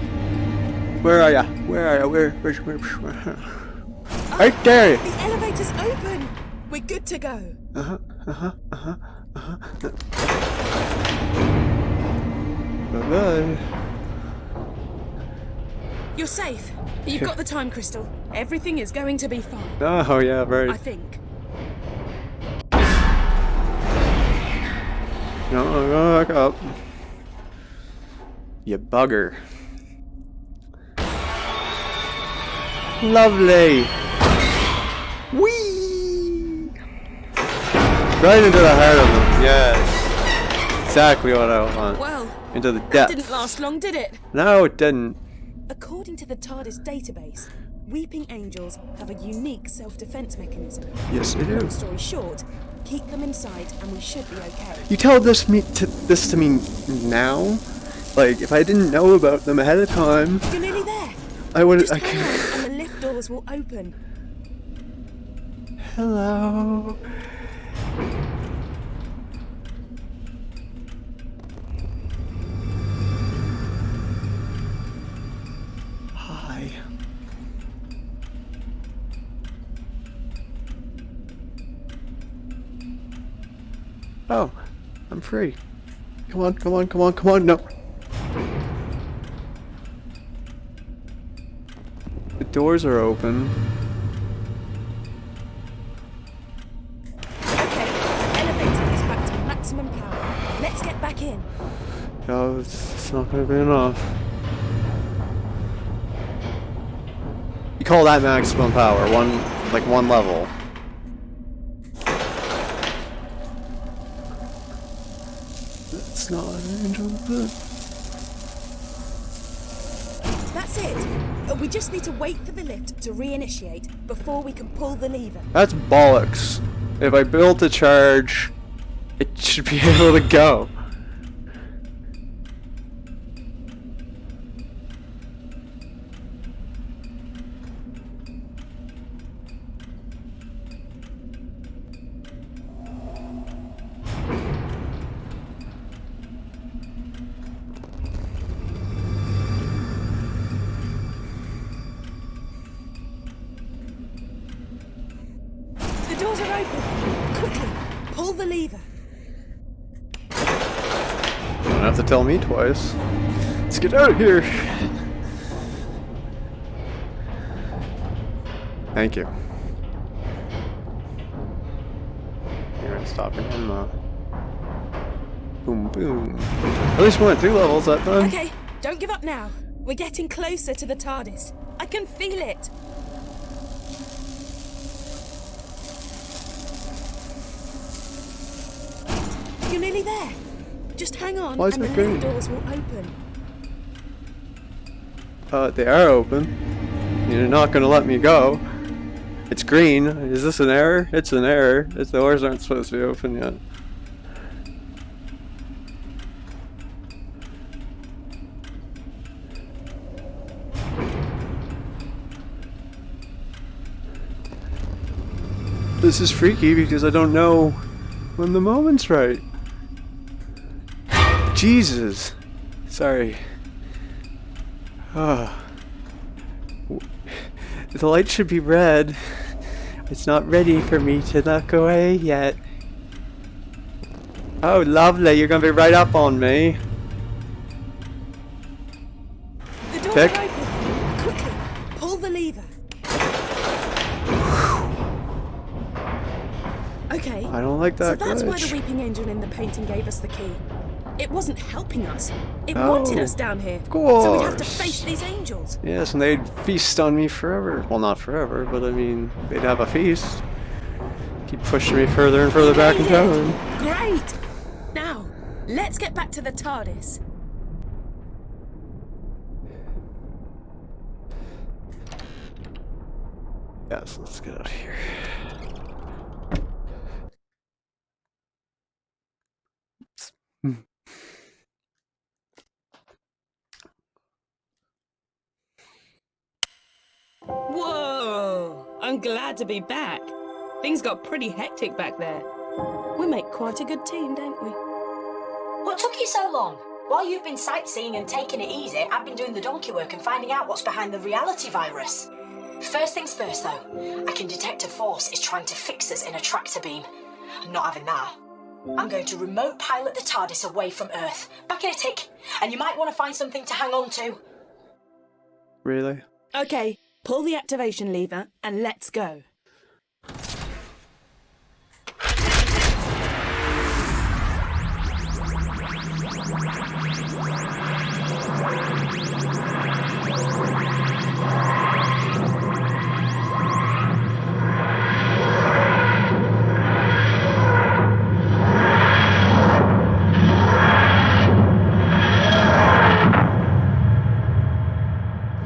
Where are ya? Where are ya? Where? Right there! The elevator's open! We're good to go. Bye-bye. You're safe. You've got the time crystal. Everything is going to be fine. Oh, yeah, right. I think. No, go back up. You bugger. Lovely! Whee! Right into the heart of them, yes. Exactly what I want. Well, Into the that depths. didn't last long, did it? No, it didn't. According to the TARDIS database, weeping angels have a unique self-defense mechanism. Yes, they do. Long story short, keep them inside and we should be okay. You tell this to me now? Like, if I didn't know about them ahead of time, You're nearly there. I would. Just I hang can. on and the lift doors will open. Hello. Hi. Oh, I'm free. Come on, come on, come on, come on, no. The doors are open. Okay, elevator is back to maximum power. Let's get back in. No, it's not gonna be enough. You call that maximum power? One level. That's not an angel, is it? That's it. We just need to wait for the lift to reinitiate before we can pull the lever. That's bollocks. If I built a charge, it should be able to go. The doors are open. Quickly, pull the lever. You don't have to tell me twice. Let's get out of here. Thank you. You're gonna stop again, though. Boom, boom. At least we went 2 levels that time. Okay, don't give up now. We're getting closer to the TARDIS. I can feel it. You're nearly there. Just hang on Why is and it the green? lift doors will open. They are open. You're not gonna let me go. It's green. Is this an error? It's an error. The doors aren't supposed to be open yet. This is freaky because I don't know when the moment's right. Jesus. Sorry. Ah. The light should be red. It's not ready for me to look away yet. Oh, lovely. You're gonna be right up on me. The doors Tick. are open. Quickly, pull the lever. Okay. I don't like that So that's why glitch. the weeping angel in the painting gave us the key. It wasn't helping us. It No, wanted us down here. of So we'd have to course. face these angels. Yes, and they'd feast on me forever. Well, not forever, but I mean, they'd have a feast. Keep pushing me further and further back in time. Great! Now, let's get back to the TARDIS. Yes, let's get out of here. Whoa! I'm glad to be back. Things got pretty hectic back there. We make quite a good team, don't we? What took you so long? While you've been sightseeing and taking it easy, I've been doing the donkey work and finding out what's behind the reality virus. First things first, though, I can detect a force is trying to fix us in a tractor beam. I'm not having that. I'm going to remote pilot the TARDIS away from Earth. Back in a tick, and you might want to find something to hang on to. Really? Okay, pull the activation lever and let's go.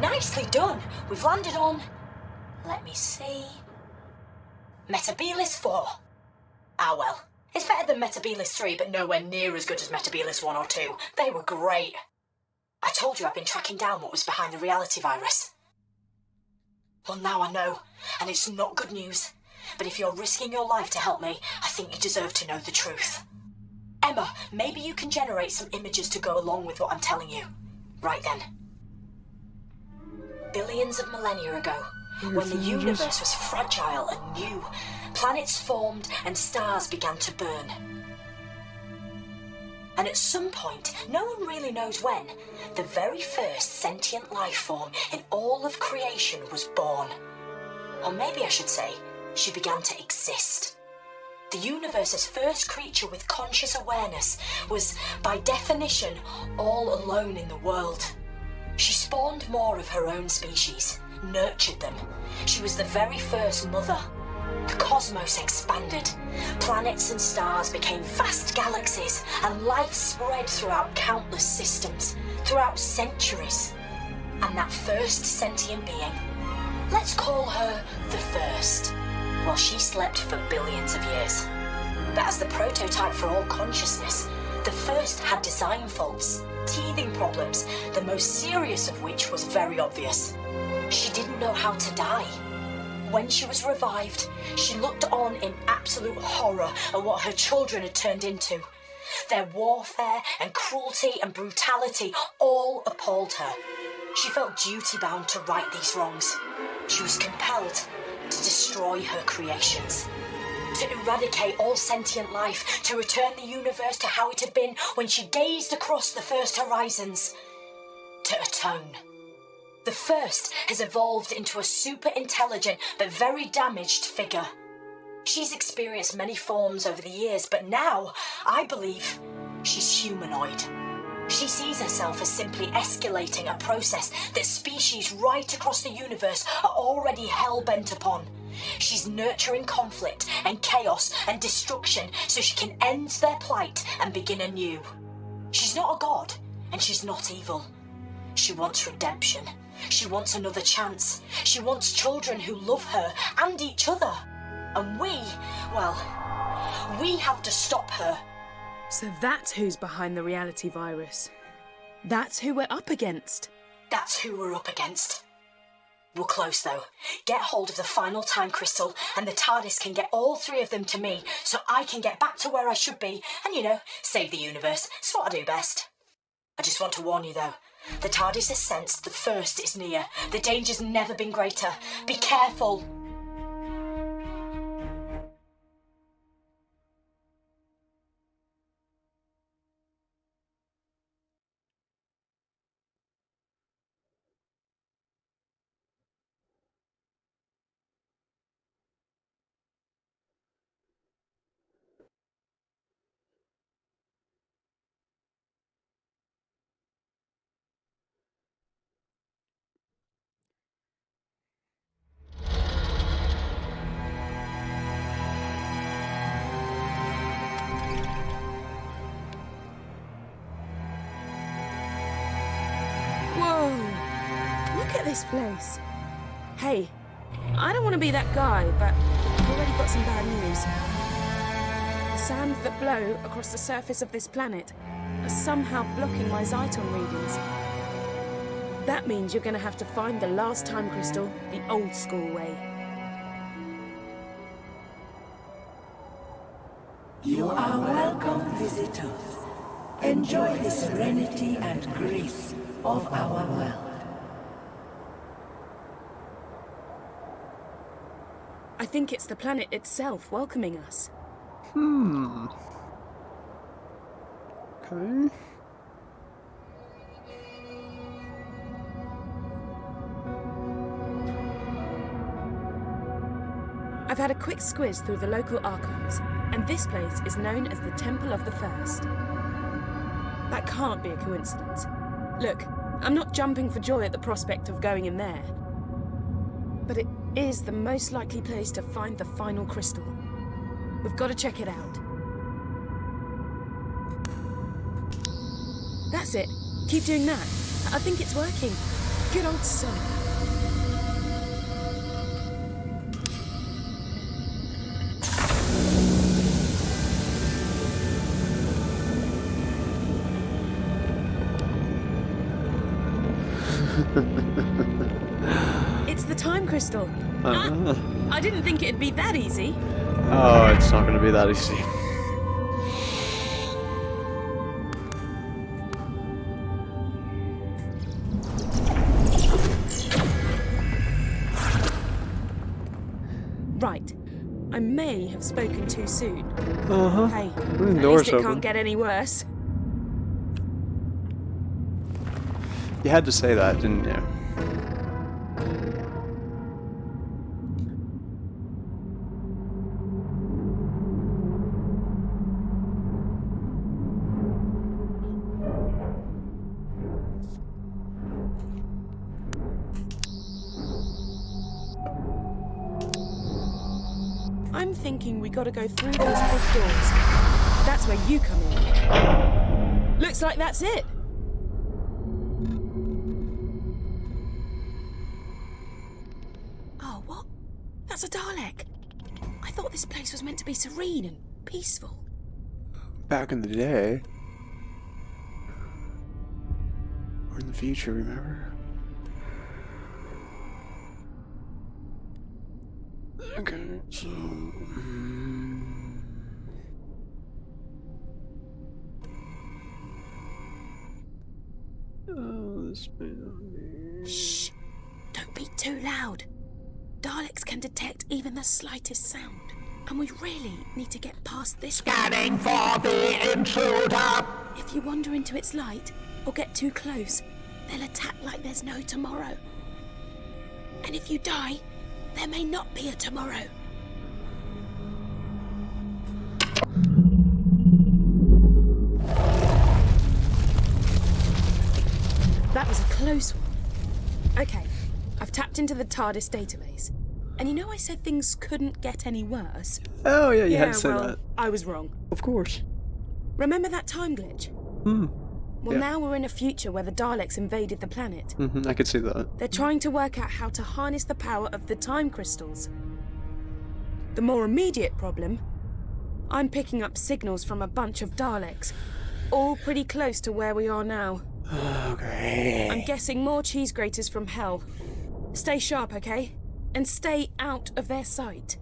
Nicely done. We've landed on... Let me see... Metabolus 4. Ah well. It's better than Metabolus 3, but nowhere near as good as Metabolus 1 or 2. They were great. I told you I've been tracking down what was behind the reality virus. Well, now I know, and it's not good news. But if you're risking your life to help me, I think you deserve to know the truth. Emma, maybe you can generate some images to go along with what I'm telling you. Right then. Billions of millennia ago, when the universe was fragile and new, planets formed and stars began to burn. And at some point, no one really knows when, the very first sentient life form in all of creation was born. Or maybe I should say, she began to exist. The universe's first creature with conscious awareness was, by definition, all alone in the world. She spawned more of her own species, nurtured them. She was the very first mother. The cosmos expanded. Planets and stars became vast galaxies, and life spread throughout countless systems, throughout centuries. And that first sentient being, let's call her the First, well, she slept for billions of years. But as the prototype for all consciousness, the First had design faults, teething problems, the most serious of which was very obvious. She didn't know how to die. When she was revived, she looked on in absolute horror at what her children had turned into. Their warfare and cruelty and brutality all appalled her. She felt duty-bound to right these wrongs. She was compelled to destroy her creations, to eradicate all sentient life, to return the universe to how it had been when she gazed across the first horizons, to atone. The First has evolved into a super intelligent but very damaged figure. She's experienced many forms over the years, but now, I believe, she's humanoid. She sees herself as simply escalating a process that species right across the universe are already hell-bent upon. She's nurturing conflict and chaos and destruction so she can end their plight and begin anew. She's not a god, and she's not evil. She wants redemption. She wants another chance. She wants children who love her and each other. And we have to stop her. So that's who's behind the reality virus. That's who we're up against. That's who we're up against. We're close, though. Get hold of the final time crystal, and the TARDIS can get all three of them to me, so I can get back to where I should be, and, save the universe. It's what I do best. I just want to warn you, though. The TARDIS has sensed the First is near. The danger's never been greater. Be careful. Whoa! Look at this place. Hey, I don't want to be that guy, but I've already got some bad news. The sands that blow across the surface of this planet are somehow blocking my Zyton readings. That means you're going to have to find the last time crystal the old school way. You are welcome, visitors. Enjoy the serenity and grace of our world. I think it's the planet itself welcoming us. Okay. I've had a quick squiz through the local archives, and this place is known as the Temple of the First. That can't be a coincidence. Look, I'm not jumping for joy at the prospect of going in there. But it is the most likely place to find the final crystal. We've got to check it out. That's it. Keep doing that. I think it's working. Good old son. It's the time crystal. I didn't think it'd be that easy. Oh, it's not gonna be that easy. Right. I may have spoken too soon. Hey, The at door's least it open. can't get any worse. You had to say that, didn't you? I'm thinking we gotta go through those big doors. That's where you come in. Looks like that's it. Oh, what? That's a Dalek. I thought this place was meant to be serene and peaceful. Back in the day. Or in the future, remember? Okay, so... Oh, this may not be... Shh! Don't be too loud. Daleks can detect even the slightest sound. And we really need to get past this Scanning for the intruder. If you wander into its light or get too close, they'll attack like there's no tomorrow. And if you die, there may not be a tomorrow. That was a close one. Okay, I've tapped into the TARDIS database. And you know I said things couldn't get any worse? Oh, yeah, you had to say well, that. I was wrong. Of course. Remember that time glitch? Well, Yeah. now we're in a future where the Daleks invaded the planet. I could see that. They're trying to work out how to harness the power of the time crystals. The more immediate problem, I'm picking up signals from a bunch of Daleks, all pretty close to where we are now. Okay. I'm guessing more cheese graters from hell. Stay sharp, okay? And stay out of their sight.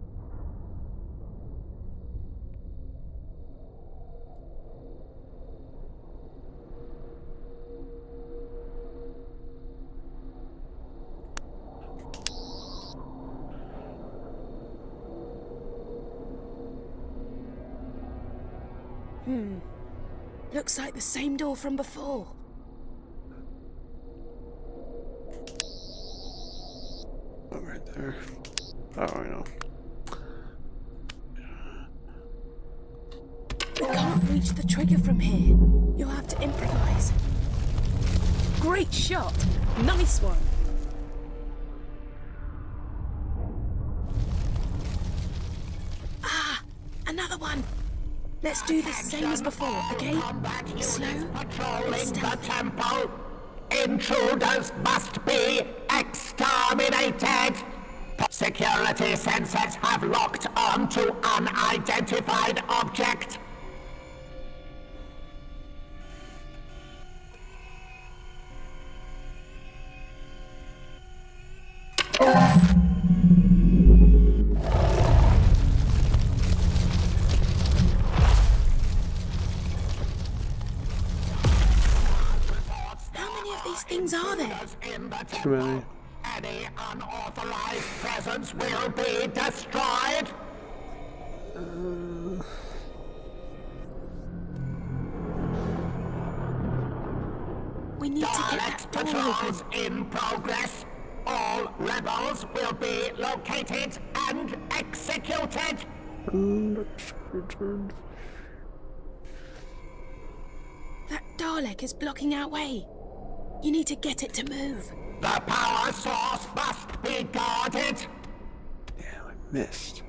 Looks like the same door from before. Oh, right there. Oh, I know. We can't reach the trigger from here. You'll have to improvise. Great shot! Nice one! Ah! Another one! Let's do the same as before, okay? Slow and The stealthy. temple. Intruders must be exterminated. Security sensors have locked onto unidentified object. How many of these things are there? In the Too many. Any unauthorized presence will be destroyed. We need to get Dalek that door open. patrols in progress. All rebels will be located and executed. That Dalek is blocking our way. You need to get it to move. The power source must be guarded. Damn, I missed.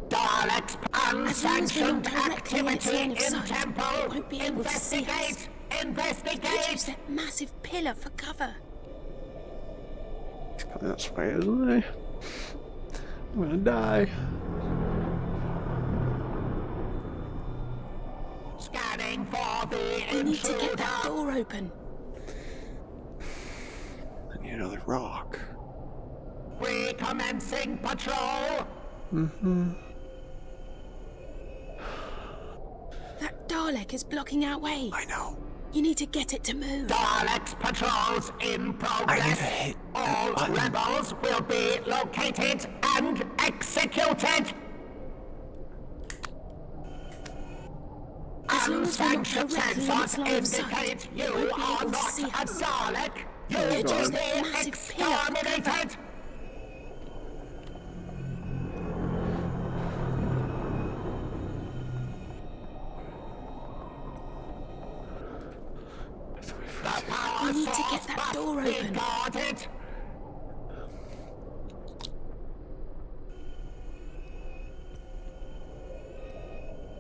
Dalek's unsanctioned directly in its activity line in of sight, temple. it won't be able to see us. Investigate! Use Investigate! that massive pillar for cover. He's coming this way, isn't he? I'm gonna die. Scanning for the We need to get that intruder. door open. I need another rock. Recommencing patrol. That Dalek is blocking our way. I know. You need to get it to move. Dalek's patrols in progress. I need to hit that All button. rebels will be located and executed. As long as we're not Unsanctioned directly in its sensors line of sight, indicate it you won't be are able to not see a us. Dalek. You Use will that be massive pillar for cover. exterminated. The power We need to source get that must door be open. guarded.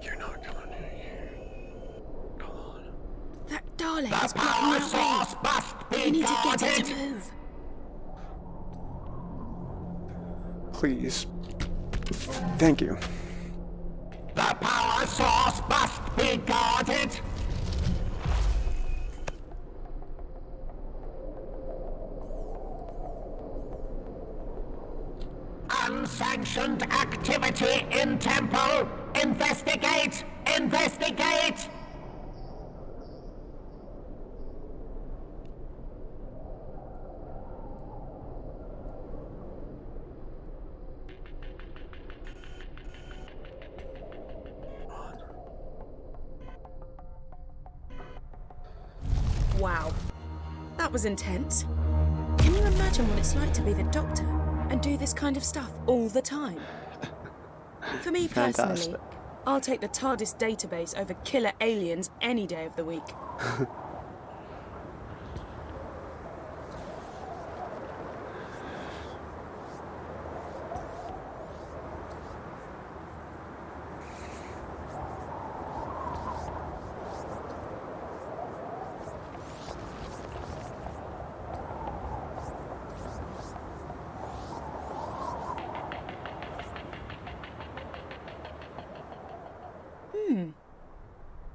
You're not coming in here. Come on. That Dalek The is power blocking our way. source must be You need to get it guarded. to move. Please. Thank you. The power source must be guarded. Unsanctioned activity in temple. Investigate! Investigate! Wow. That was intense. Can you imagine what it's like to be the Doctor and do this kind of stuff all the time? For me personally, Fantastic. I'll take the TARDIS database over killer aliens any day of the week.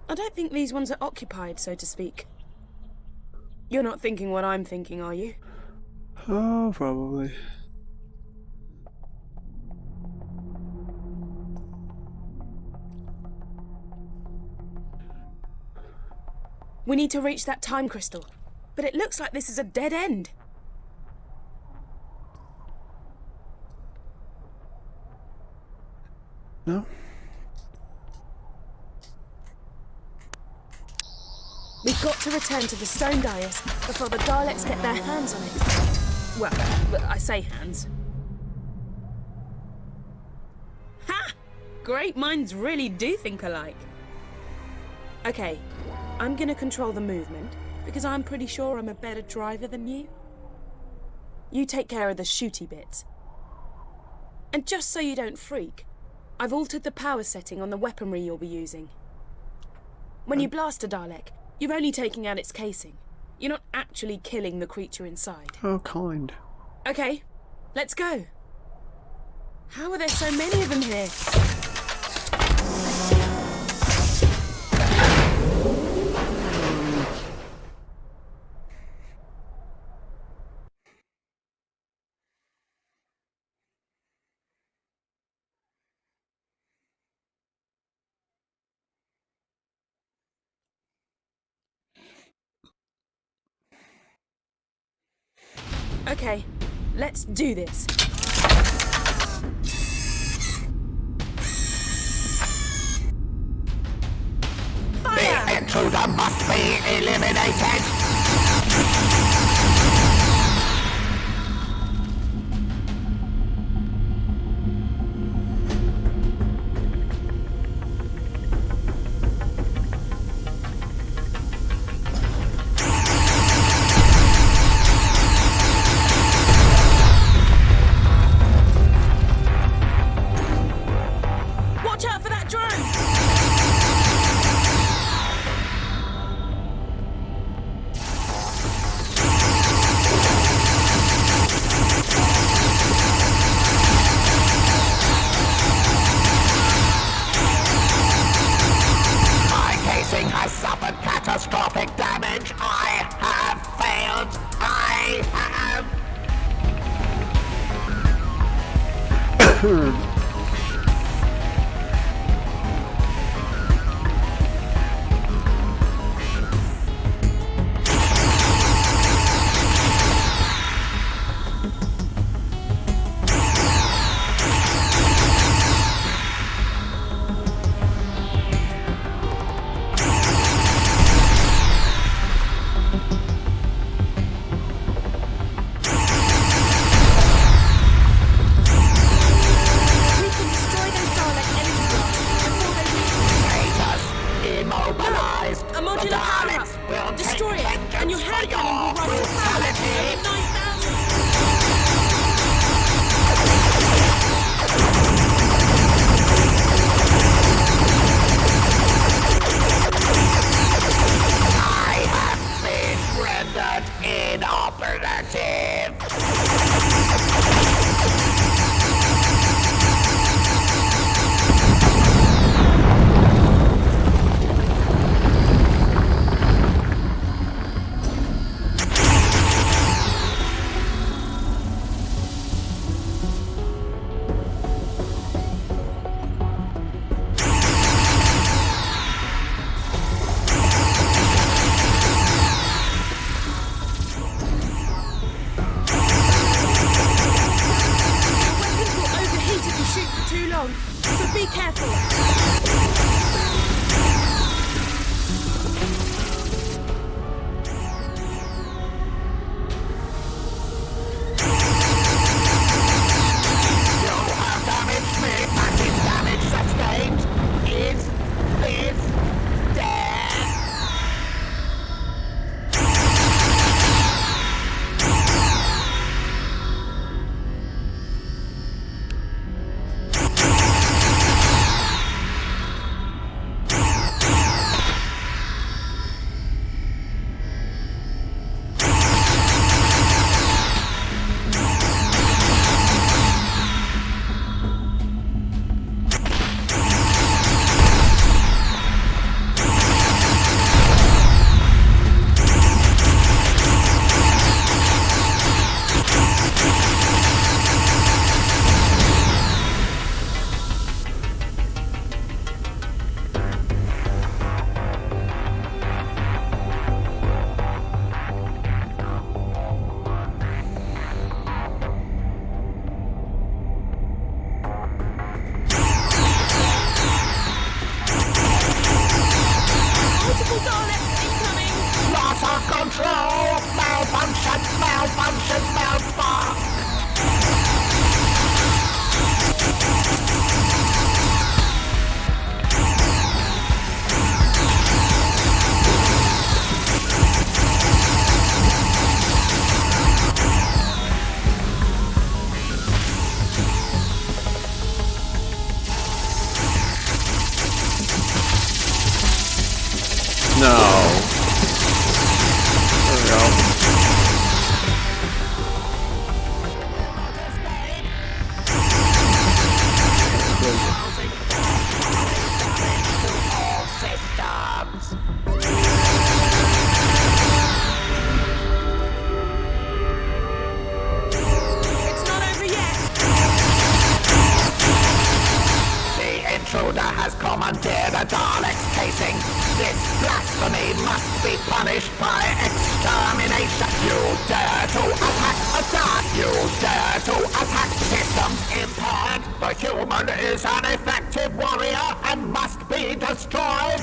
I don't think these ones are occupied, so to speak. You're not thinking what I'm thinking, are you? Oh, probably. We need to reach that time crystal, but it looks like this is a dead end. No? We've got to return to the stone dais before the Daleks get their hands on it. Well, I say hands. Ha! Great minds really do think alike. Okay, I'm gonna control the movement because I'm pretty sure I'm a better driver than you. You take care of the shooty bits. And just so you don't freak, I've altered the power setting on the weaponry you'll be using. When you blast a Dalek, you're only taking out its casing. You're not actually killing the creature inside. How kind. Okay, let's go. How are there so many of them here? Okay, let's do this. Fire! intruder must be eliminated. Watch out for that drone! My casing has suffered catastrophic damage. I have failed. I have... We can destroy those Dalek energy blasts before they reach Traitors, immobilized. a modular The power Daleks will up. Destroy take it, and your vengeance hand for cannon will your rise to power brutality. at 9,000. I have been rendered inoperative. Weapons will overheat if you shoot for too long, so be careful. You have damaged me. Massive damage sustained. Is this death? Multiple Daleks incoming! Loss of control. Malfunction. Malfunction. Malfunction. No. There we go. It's not over yet! The intruder has commandeered a Dalek's casing. This blasphemy must be punished by extermination. You dare to attack a Dalek! You dare to attack systems impaired! The human is an effective warrior and must be destroyed!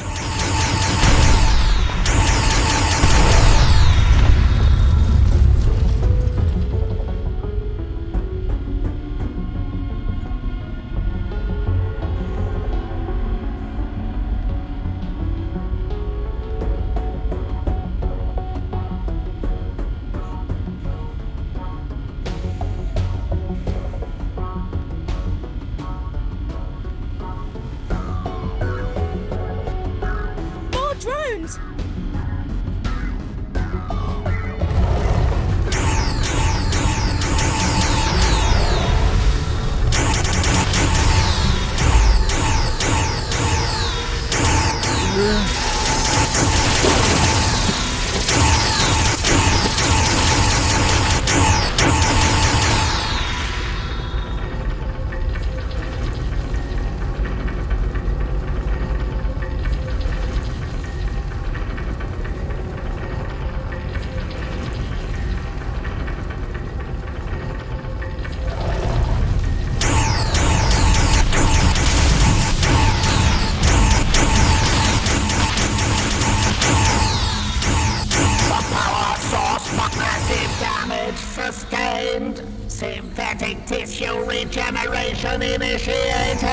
sustained. Synthetic tissue regeneration initiated.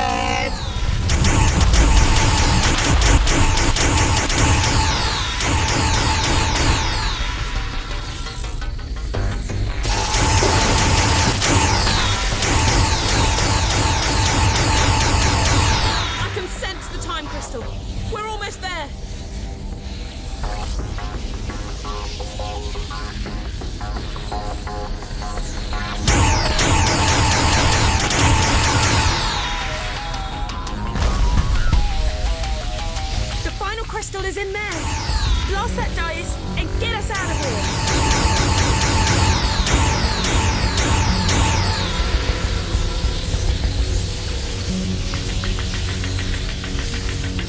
I can sense the time crystal. We're almost there. The final crystal is in there. Blast that dice and get us out of here.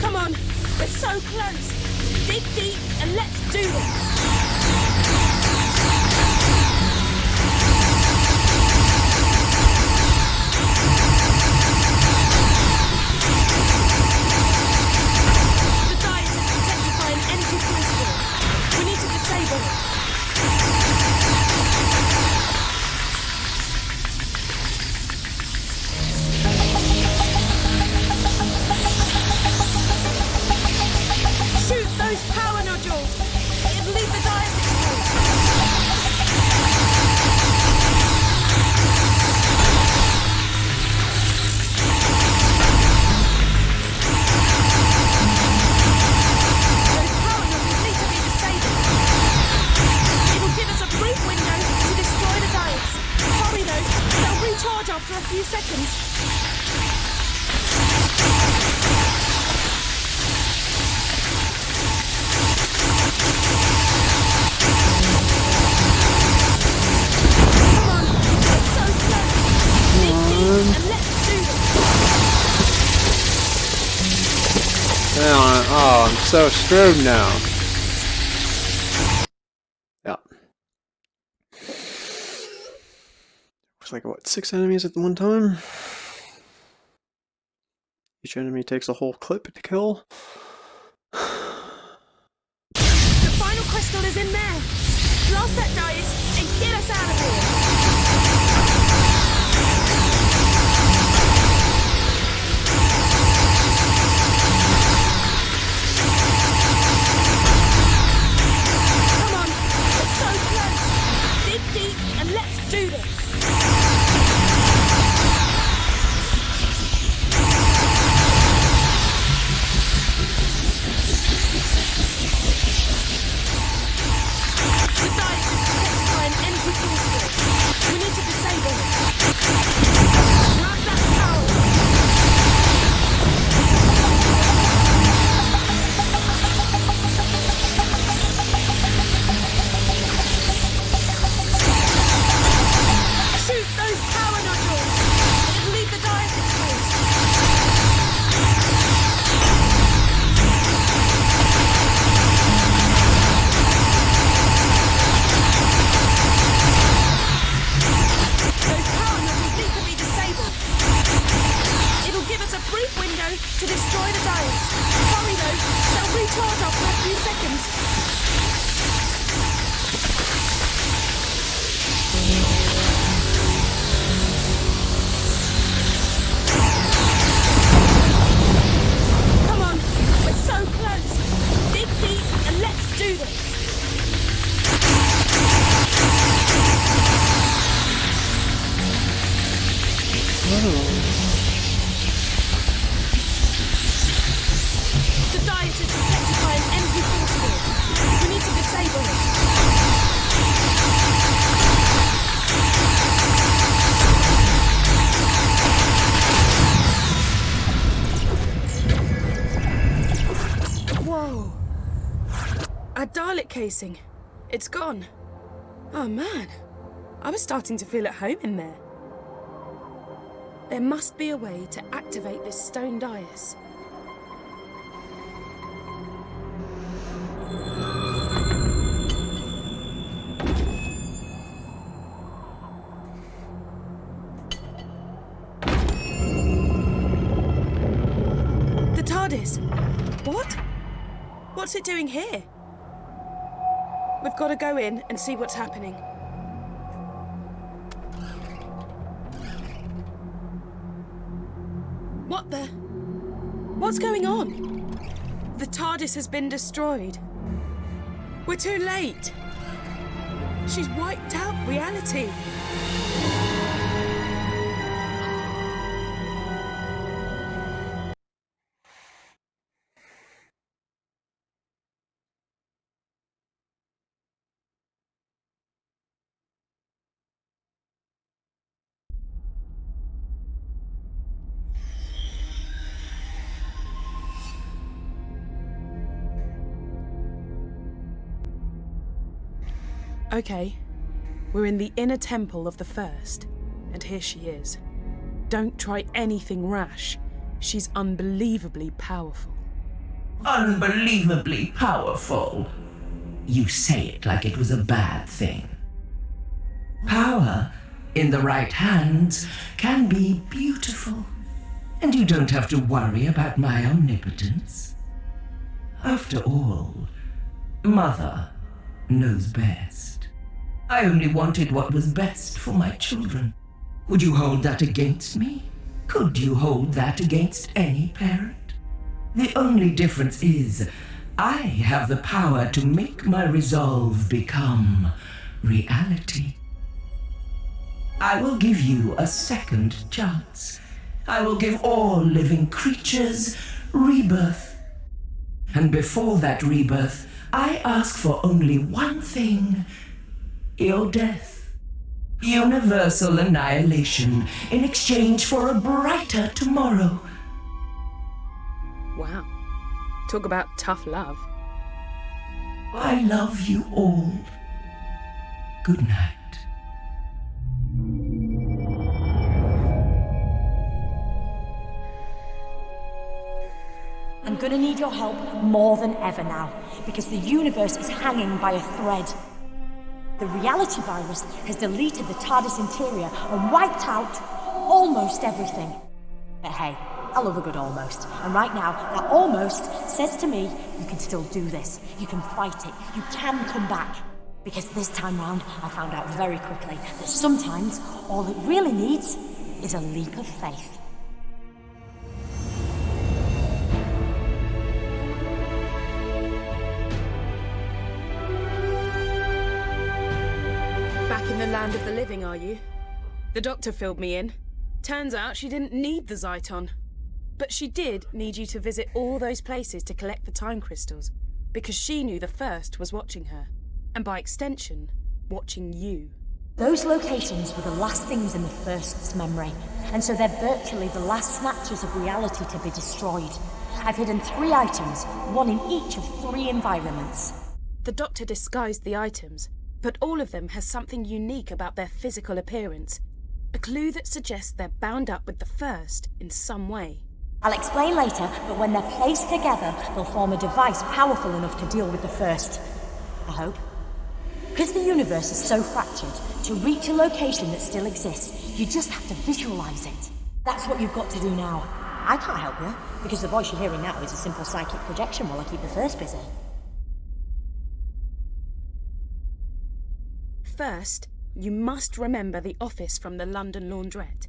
Come on, we're so close. Dig deep and let's do this. The dice is protected by an energy crystal. We need to disable it. Shoot those power nodules! It'll leave the dice exposed. Those power nodules need to be disabled. It'll give us a brief window to destroy the dice. Hurry though, they'll recharge after a few seconds. Come on, we're so close. Dig deep and let's do this. Hang on. Oh, I'm so screwed now. Yeah. Looks like, what, 6 enemies at one time? Each enemy takes a whole clip to kill. The final crystal is in there. Blast that dice and get us out of here. Come on, we're so close. Dig deep and let's do this. The dice is protected by an energy crystal. We need to disable it. Grab that power. Shoot those power nodules. It'll leave the dice exposed. Those power nodules need to be disabled. It'll give us a brief window to destroy the dice. Hurry though, they'll recharge after a few seconds. Come on, we're so close. Dig deep and let's do this. The dice is protected by an energy crystal. We need to disable it. Whoa. A Dalek casing. It's gone. Oh man. I was starting to feel at home in there. There must be a way to activate this stone dais. The TARDIS! What? What's it doing here? We've got to go in and see what's happening. What the? What's going on? The TARDIS has been destroyed. We're too late. She's wiped out reality. Okay, we're in the inner temple of the First, and here she is. Don't try anything rash. She's unbelievably powerful. Unbelievably powerful. You say it like it was a bad thing. Power, in the right hands, can be beautiful. And you don't have to worry about my omnipotence. After all, Mother knows best. I only wanted what was best for my children. Would you hold that against me? Could you hold that against any parent? The only difference is, I have the power to make my resolve become reality. I will give you a second chance. I will give all living creatures rebirth. And before that rebirth, I ask for only one thing: your death. Universal annihilation in exchange for a brighter tomorrow. Wow. Talk about tough love. I love you all. Good night. I'm gonna need your help more than ever now, because the universe is hanging by a thread. The reality virus has deleted the TARDIS interior and wiped out almost everything. But hey, I love a good almost. And right now, that almost says to me, you can still do this. You can fight it. You can come back. Because this time round, I found out very quickly that sometimes all it really needs is a leap of faith. In the land of the living, are you? The doctor filled me in. Turns out she didn't need the Zyton. But she did need you to visit all those places to collect the time crystals, because she knew the First was watching her, and by extension, watching you. Those locations were the last things in the First's memory, and so they're virtually the last snatches of reality to be destroyed. I've hidden 3 items, one in each of 3 environments. The doctor disguised the items, but all of them has something unique about their physical appearance. A clue that suggests they're bound up with the First in some way. I'll explain later, but when they're placed together, they'll form a device powerful enough to deal with the First. I hope. Because the universe is so fractured, to reach a location that still exists, you just have to visualize it. That's what you've got to do now. I can't help you, because the voice you're hearing now is a simple psychic projection while I keep the First busy. First, you must remember the office from the London Laundrette.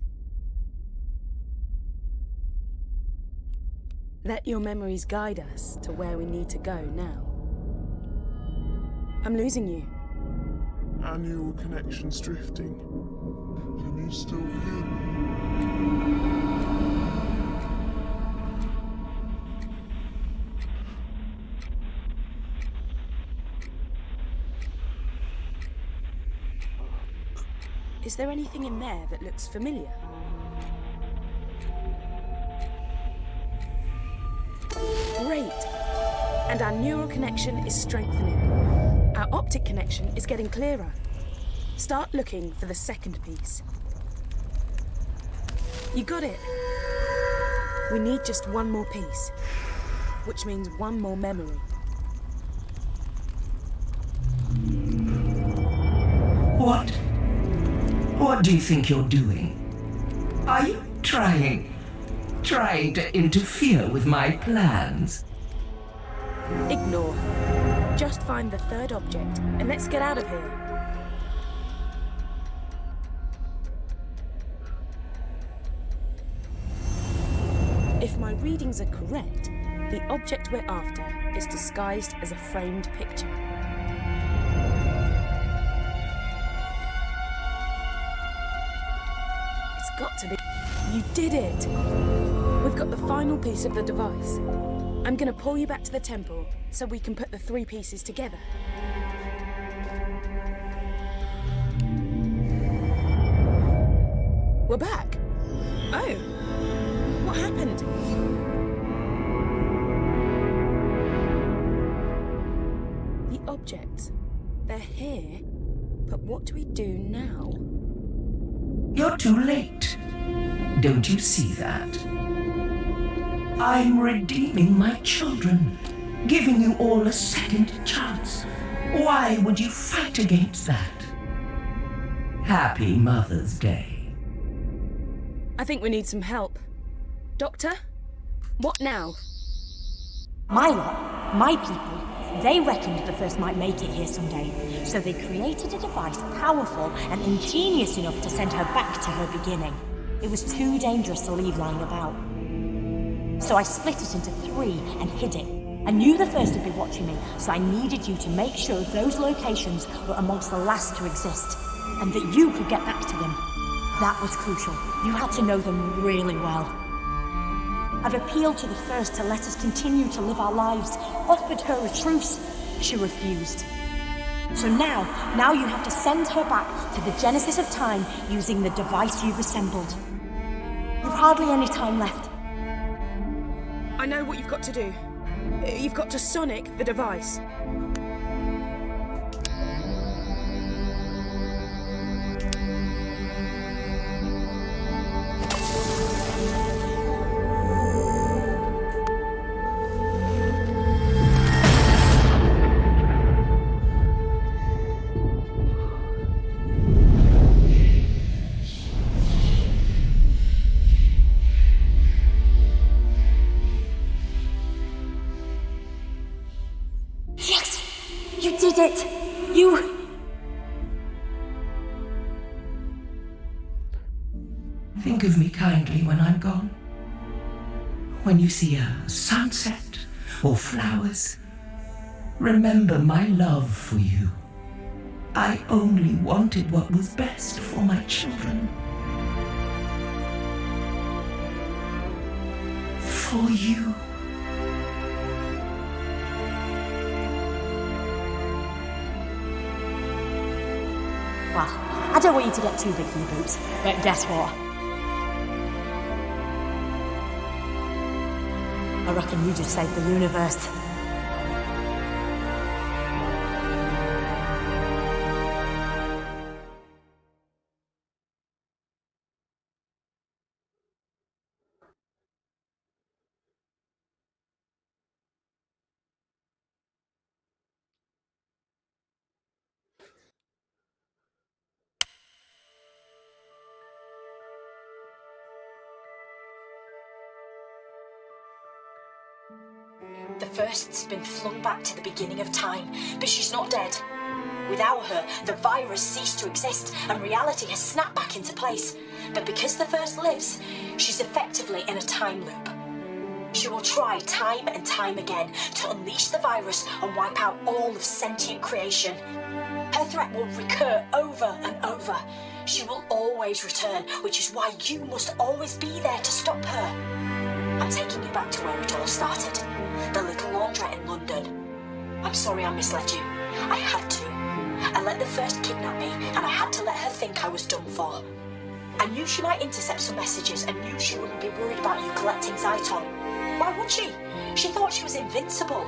Let your memories guide us to where we need to go now. I'm losing you. Annual connection's drifting. Can you still hear me? Is there anything in there that looks familiar? Great! And our neural connection is strengthening. Our optic connection is getting clearer. Start looking for the second piece. You got it! We need just one more piece, which means one more memory. What do you think you're doing? Are you trying to interfere with my plans? Ignore. Just find the third object, and let's get out of here. markings are correct, the object we're after is disguised as a framed picture. It's got to be. You did it! We've got the final piece of the device. I'm gonna pull you back to the temple so we can put the 3 pieces together. We're back. Oh, what happened? The objects, they're here, but what do we do now? You're too late. Don't you see that? I'm redeeming my children, giving you all a second chance. Why would you fight against that? Happy Mother's Day. I think we need some help. Doctor? What now? My lot, my people, they reckoned the first might make it here someday. So they created a device powerful and ingenious enough to send her back to her beginning. It was too dangerous to leave lying about. So I split it into 3 and hid it. I knew the first would be watching me, so I needed you to make sure those locations were amongst the last to exist, and that you could get back to them. That was crucial. You had to know them really well. I've appealed to the first to let us continue to live our lives, offered her a truce. She refused. So now you have to send her back to the genesis of time using the device you've assembled. You've hardly any time left. I know what you've got to do. You've got to sonic the device. Think of me kindly when I'm gone. When you see a sunset or flowers, remember my love for you. I only wanted what was best for my children. For you. Well, I don't want you to get too big for your boots, but guess what? I reckon you just saved the universe. The First's been flung back to the beginning of time, but she's not dead. Without her, the virus ceased to exist and reality has snapped back into place. But because the First lives, she's effectively in a time loop. She will try time and time again to unleash the virus and wipe out all of sentient creation. Her threat will recur over and over. She will always return, which is why you must always be there to stop her. I'm taking you back to where it all started. The little laundrette in London. I'm sorry I misled you. I had to. I let the First kidnap me, and I had to let her think I was done for. I knew she might intercept some messages and knew she wouldn't be worried about you collecting Zyton. Why would she? She thought she was invincible.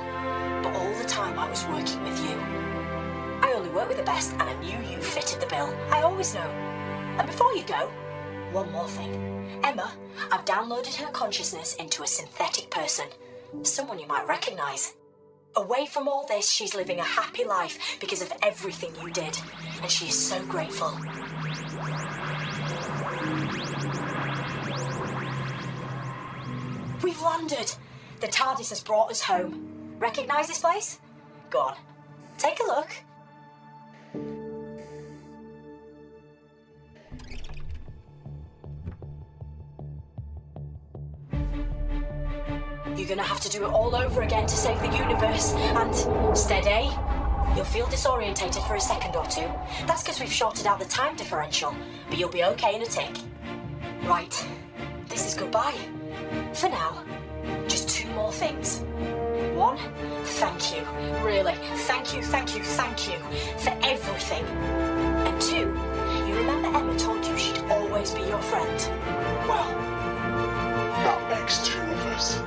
But all the time I was working with you. I only work with the best, and I knew you fitted the bill. I always know. And before you go, one more thing. Emma, I've downloaded her consciousness into a synthetic person. Someone you might recognize. Away from all this, she's living a happy life because of everything you did. And she is so grateful. We've landed. The TARDIS has brought us home. Recognize this place? Go on. Take a look. gonna have to do it all over again to save the universe. And steady. You'll feel disorientated for a second or two. That's because we've shorted out the time differential, but you'll be okay in a tick. Right. This is goodbye. For now. Just 2 more things. 1, thank you. Really, thank you for everything. And 2, you remember Emma told you she'd always be your friend? Well, that makes 2 of us.